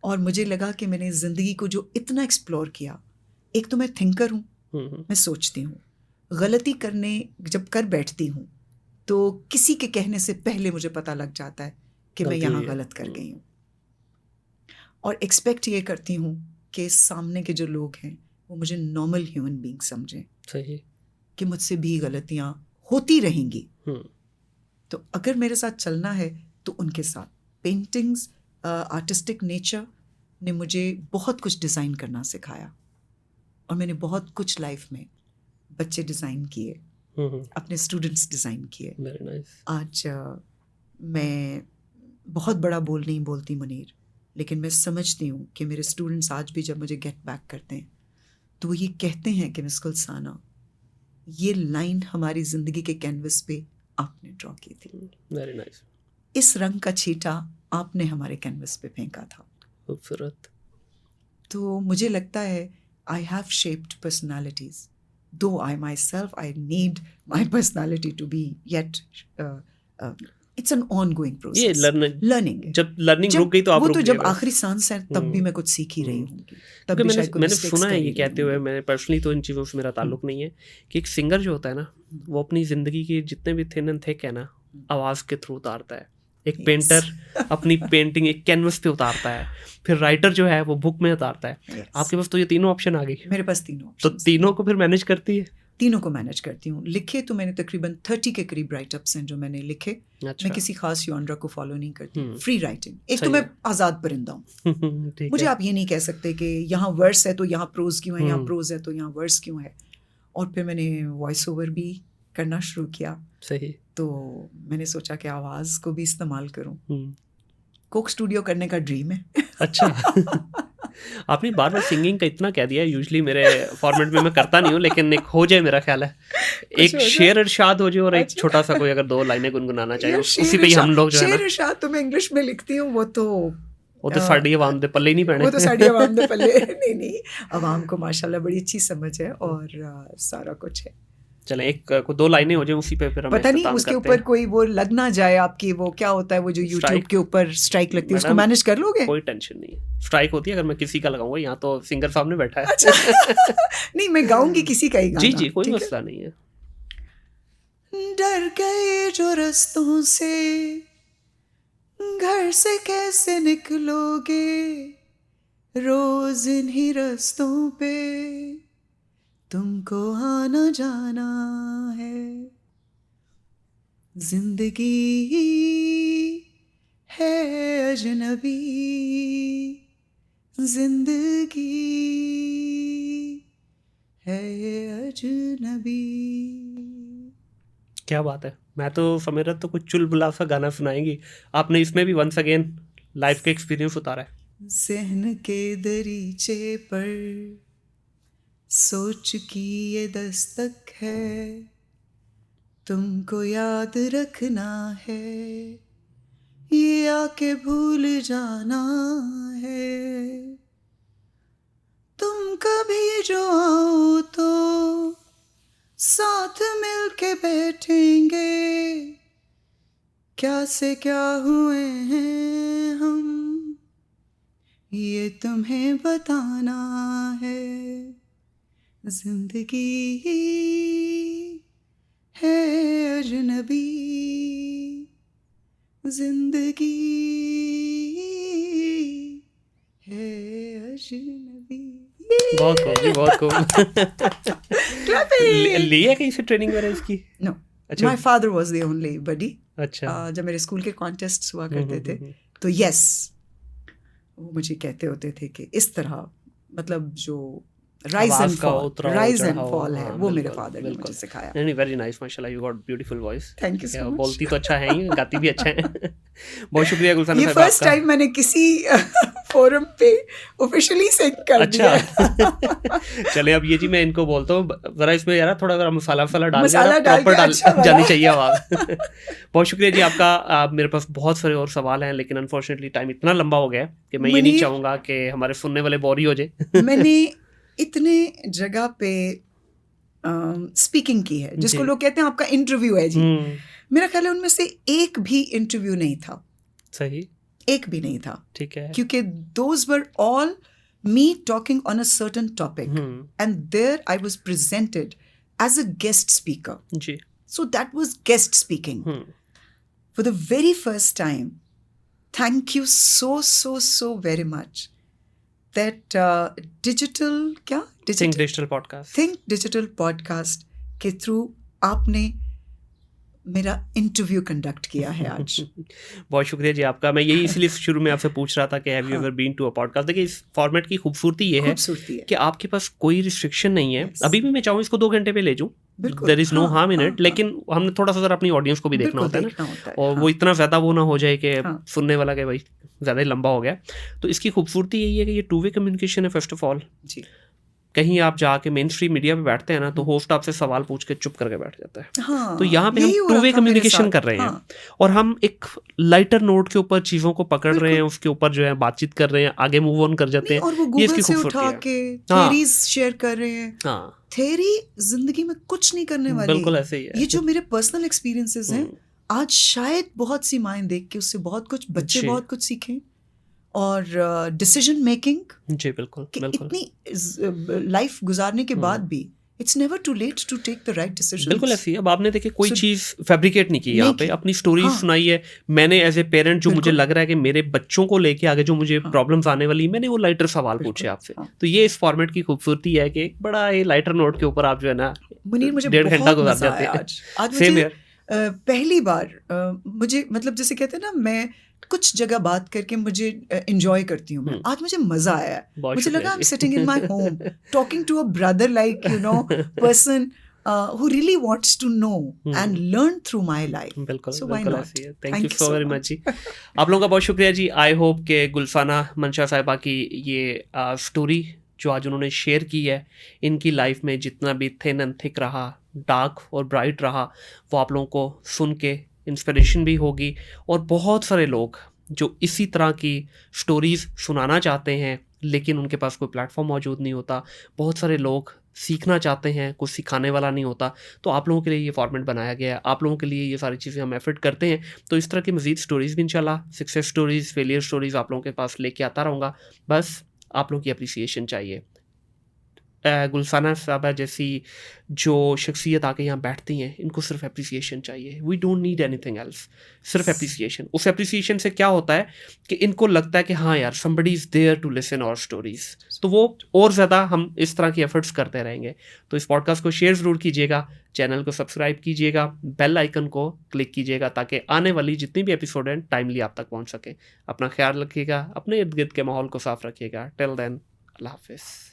और मुझे लगा कि मैंने ज़िंदगी को जो इतना एक्सप्लोर किया, एक तो मैं थिंकर हूँ, मैं सोचती हूँ, गलती करने जब कर बैठती हूँ तो किसी के कहने से पहले मुझे पता लग जाता है कि मैं यहाँ गलत कर गई हूँ, और एक्सपेक्ट ये करती हूँ कि सामने के जो लोग हैं वो मुझे नॉर्मल ह्यूमन बीइंग समझें। सही। कि मुझसे भी गलतियाँ होती रहेंगी। तो अगर मेरे साथ चलना है तो उनके साथ पेंटिंग्स, आर्टिस्टिक नेचर ने मुझे बहुत कुछ डिज़ाइन करना सिखाया और मैंने बहुत कुछ लाइफ में बच्चे डिज़ाइन किए, अपने स्टूडेंट्स डिज़ाइन किए। Very nice. आज मैं बहुत बड़ा बोल नहीं बोलती मुनीर, लेकिन मैं समझती हूँ कि मेरे स्टूडेंट्स आज भी जब मुझे गेट बैक करते हैं तो वो ये कहते हैं कि मिस गुलसाना, ये लाइन हमारी ज़िंदगी के कैनवस पे आपने ड्रॉ की थी, वेरी नाइस। इस रंग का छींटा आपने हमारे कैनवस पे फेंका था। खूबसूरत। तो मुझे लगता है I have shaped personalities, though I myself I need my personality to be yet, it's an ongoing ये प्रोसेस, लर्निंग। जब लर्निंग रुक गई तो आप वो रुक तो गए जब बस। आखिरी सांस है तब भी मैं कुछ सीख ही रही होंगी, तब क्योंकि भी शायद कोई मैंने mistakes सुना है कर ये ही कहते रही हुए, होंगी। मैंने पर्सनली तो इन चीज़ों से मेरा ताल्लुक नहीं है, कि एक सिंगर जो होता है ना, वो अपनी ज़िंदगी के जितने भी थिन एंड थिक है ना, आवाज़ के थ्रू उतारता है। एक Yes. पेंटर अपनी पेंटिंग एक कैनवस पे उतारता है, फिर राइटर जो है वो बुक में उतारता है। Yes. आपके पास तो ये तीनों ऑप्शन आ गई, मेरे पास तीनों तो options तीनों को फिर मैनेज करती है। तीनों को मैनेज करती हूँ। लिखे तो मैंने तकरीबन 30 के करीब राइटअप्स हैं जो मैंने लिखे। अच्छा। मैं किसी खास जॉनरा को फॉलो नहीं करती, फ्री राइटिंग। एक सही तो मैं है। आज़ाद परिंदा हूँ, ठीक मुझे है। आप ये नहीं कह सकते कि यहाँ वर्स है तो यहाँ प्रोज क्यों है, यहाँ प्रोज है तो यहाँ वर्स क्यों है। और फिर मैंने वॉइस ओवर भी करना शुरू किया, सही। तो मैंने सोचा कि आवाज़ को भी इस्तेमाल करूँ। हम्म। कोक स्टूडियो करने का ड्रीम है। अच्छा। आपने बार बार सिंगिंग का इतना कह दिया, यूजुअली मेरे फॉर्मेट में मैं करता नहीं हूँ, लेकिन एक हो जाए, मेरा ख्याल है एक हो जाए। शेर इरशाद हो जाए और एक अच्छा। छोटा सा कोई अगर 2 लाइनें गुनगुनाना चाहे, यार, उसी पे ही हम लोग जो है शेर ना, इरशाद तो मैं इंग्लिश में लिखती हूँ, वो तो साड़ी आवाम दे पल्ले ही नहीं पड़े। वो तो साड़ी आवाम दे पल्ले नहीं, आवाम को माशाल्लाह बड़ी अच्छी समझ है और सारा कुछ है। चले एक को 2 लाइनें हो जाए, उसी पे फिर हम पता नहीं इख्तिताम उसके करते ऊपर हैं। कोई वो लग ना जाए आपकी, वो क्या होता है वो जो यूट्यूब Strike? के ऊपर स्ट्राइक लगती है, उसको मैडम, मैनेज कर लोगे? कोई टेंशन नहीं है, स्ट्राइक होती है अगर मैं किसी का लगाऊंगा, यहाँ तो सिंगर सामने बैठा है। अच्छा। नहीं, मैं गाऊंगी किसी का ही गाना। जी जी, कोई ठीक है? मसला नहीं है। डर गए जो रस्तों से, घर से कैसे निकलोगे, रोज इन्हीं रस्तों पे तुमको आना जाना है। जिंदगी है अजनबी, जिंदगी है अजनबी। क्या बात है, मैं तो समझ रहा तो कुछ चुलबुला सा गाना सुनाएंगी। आपने इसमें भी वंस अगेन लाइफ का एक्सपीरियंस उतारा है। ज़हन के दरीचे पर सोच की ये दस्तक है, तुमको याद रखना है, ये आके भूल जाना है। तुम कभी जो आओ तो साथ मिलके बैठेंगे, क्या से क्या हुए हैं हम, ये तुम्हें बताना है। जिंदगी है अजनबी, जिंदगी है अजनबी। बहुत खूब जी, बहुत खूब। लिया कहीं से ट्रेनिंग वगैरह इसकी? नो, अच्छा। My father was the only buddy. अच्छा। जब मेरे स्कूल के कॉन्टेस्ट हुआ करते थे तो यस, वो मुझे कहते होते थे कि इस तरह, मतलब जो राइज आवाज एंड का फॉल, उतराव राइज एंड चढ़ाव, फॉल है, हाँ, वो मेरे बिल्कुल, फादर ने बिल्कुल। मुझे सिखाया। नहीं, वेरी नाइस, माशाल्लाह, you got beautiful voice. Thank you so much. बोलती तो अच्छा है ही, गाती भी अच्छा है। बहुत शुक्रिया गुलशन ये साहब फर्स्ट आपका। टाइम मैंने किसी फोरम पे ऑफिशियली सिंग कर दिया है। अच्छा। चले अब ये जी मैं इनको बोलता हूँ जरा इसमें यार थोड़ा जरा मसाला डाल मसाला डाल प्रॉपर के अच्छा वाला। जानी चाहिए आवाज। बहुत शुक्रिया जी आपका। मेरे पास बहुत सारे और सवाल हैं, लेकिन अनफॉर्चुनेटली टाइम इतना लंबा हो गया है कि मैं ये नहीं मुनीर, चाहूंगा कि हमारे सुनने वाले बोर ही हो जाए। मैंने इतने जगह पे स्पीकिंग की है जिसको जी। लोग कहते हैं आपका इंटरव्यू है जी। हम्म, मेरा ख्याल है उनमें से एक भी इंटरव्यू नहीं था, सही, एक भी नहीं था, ठीक है। क्योंकि those were all me talking on a certain topic and there I was presented as a guest speaker. जी। So that was guest speaking. For the very first time, thank you so very much that digital क्या think digital podcast, think digital podcast के थ्रू आपने मेरा इंटरव्यू कंडक्ट किया है आज। बहुत शुक्रिया जी आपका। मैं यही इसलिए शुरू में आपसे पूछ रहा था कि have you ever been to a podcast. देखिए इस फॉर्मेट की खूबसूरती ये है खूबसूरती है कि आपके पास कोई रिस्ट्रिक्शन नहीं है। Yes. अभी भी मैं चाहूँ इसको 2 घंटे पे ले जाऊँ, बिल्कुल, देयर इज नो हाँ, हार्म इन हाँ, इट, लेकिन हमने थोड़ा सा जरा अपनी ऑडियंस को भी देखना बिल्कुल होता है ना, देखना होता है, और हाँ। वो इतना ज़्यादा वो ना हो जाए कि हाँ। सुनने वाला के भाई ज़्यादा ही लंबा हो गया। तो इसकी खूबसूरती यही है कि ये टू वे कम्युनिकेशन है फर्स्ट ऑफ ऑल। जी कहीं आप जाके मेन स्ट्रीम मीडिया पे बैठते हैं ना तो होस्ट आपसे सवाल पूछ के चुप करके बैठ जाता है। हाँ, तो यहाँ पे हम यही हो टू रहा वे था मेरे कम्युनिकेशन साथ, कर रहे हैं, हाँ। और हम एक लाइटर नोट के ऊपर चीज़ों को पकड़ रहे हैं, बिल्कुल। उसके ऊपर जो है बातचीत कर रहे हैं, आगे मूव ऑन कर जाते नहीं, हैं। और वो ये गूगल इसकी से खूबसूरती उठा है। के हाँ। थेरीज शेयर कर रहे हैं। हाँ, थेरी जिंदगी में कुछ नहीं करने वाली। बिल्कुल ऐसे ही है। ये जो मेरे पर्सनल एक्सपीरियंसेस हैं, आज शायद बहुत सी माएं देख के उससे बहुत कुछ बच्चे जी। बहुत कुछ सीखें। और डिसीजन मेकिंग जी बिल्कुल कि बिल्कुल इतनी लाइफ गुजारने के बाद भी it's never too late to take the right decision. बिल्कुल ऐसी है। अब आपने देखिए कोई So, चीज़ फैब्रिकेट नहीं की यहाँ नहीं पे, की। अपनी स्टोरी हाँ। सुनाई है। मैंने एज ए पेरेंट जो मुझे बिल्कुल। लग रहा है कि मेरे बच्चों को लेके आगे जो मुझे हाँ। प्रॉब्लम्स आने वाली, मैंने वो लाइटर सवाल बिल्कुल, पूछे आपसे। हाँ। तो ये इस फॉर्मेट की खूबसूरती है कि एक बड़ा ये लाइटर नोट के ऊपर आप जो है ना मुनीर, मुझे 1.5 घंटा बहुत गुजार मजा जाते आया हैं। आज Same मुझे here. पहली बार मुझे मतलब जैसे कहते हैं ना, मैं कुछ जगह बात करके मुझे एंजॉय करती हूँ मैं। आज मुझे मजा आया है। बहुत मुझे लगा शुक्रिया आई एम जी। Sitting in my home talking to a brother, like you know, person who really wants to know and learn through my life. बिल्कुल So why बिल्कुल not? ऐसी है। Thank you so very much जी। आप लोगों का बहुत शुक्रिया जी। आई होप कि गुलफाना मंशा साहिबा की ये स्टोरी जो आज उन्होंने शेयर की है, इनकी लाइफ में जितना भी थिन एंड थिक रहा, डार्क और ब्राइट रहा, वो आप लोगों को सुन के इंस्पिरेशन भी होगी। और बहुत सारे लोग जो इसी तरह की स्टोरीज़ सुनाना चाहते हैं लेकिन उनके पास कोई प्लेटफॉर्म मौजूद नहीं होता, बहुत सारे लोग सीखना चाहते हैं, कुछ सिखाने वाला नहीं होता, तो आप लोगों के लिए ये फॉर्मेट बनाया गया है। आप लोगों के लिए ये सारी चीज़ें हम एफर्ट करते हैं। तो इस तरह की मज़ीद स्टोरीज़ भी इंशाल्लाह, सक्सेस स्टोरीज़, फेलियर स्टोरीज़ आप लोगों के पास लेके आता रहूँगा। बस आप लोगों की अप्रिसिएशन चाहिए। गुलफाना साहबा जैसी जो शख्सियत आके यहाँ बैठती हैं, इनको सिर्फ अप्रिसिएशन चाहिए। We don't need anything else, सिर्फ अप्रिसिएशन। उस अप्रिसिएशन से क्या होता है कि इनको लगता है कि हाँ यार, somebody is there to listen our stories, तो वो और ज़्यादा हम इस तरह की एफर्ट्स करते रहेंगे। तो इस पॉडकास्ट को शेयर ज़रूर कीजिएगा, चैनल को सब्सक्राइब कीजिएगा, बेल आइकन को क्लिक कीजिएगा ताकि आने वाली जितनी भी एपिसोड हैं टाइमली आप तक पहुँच सके। अपना ख्याल रखिएगा, अपने इर्द गिर्द के माहौल को साफ रखिएगा। टिल देन, अल्लाह हाफिज़।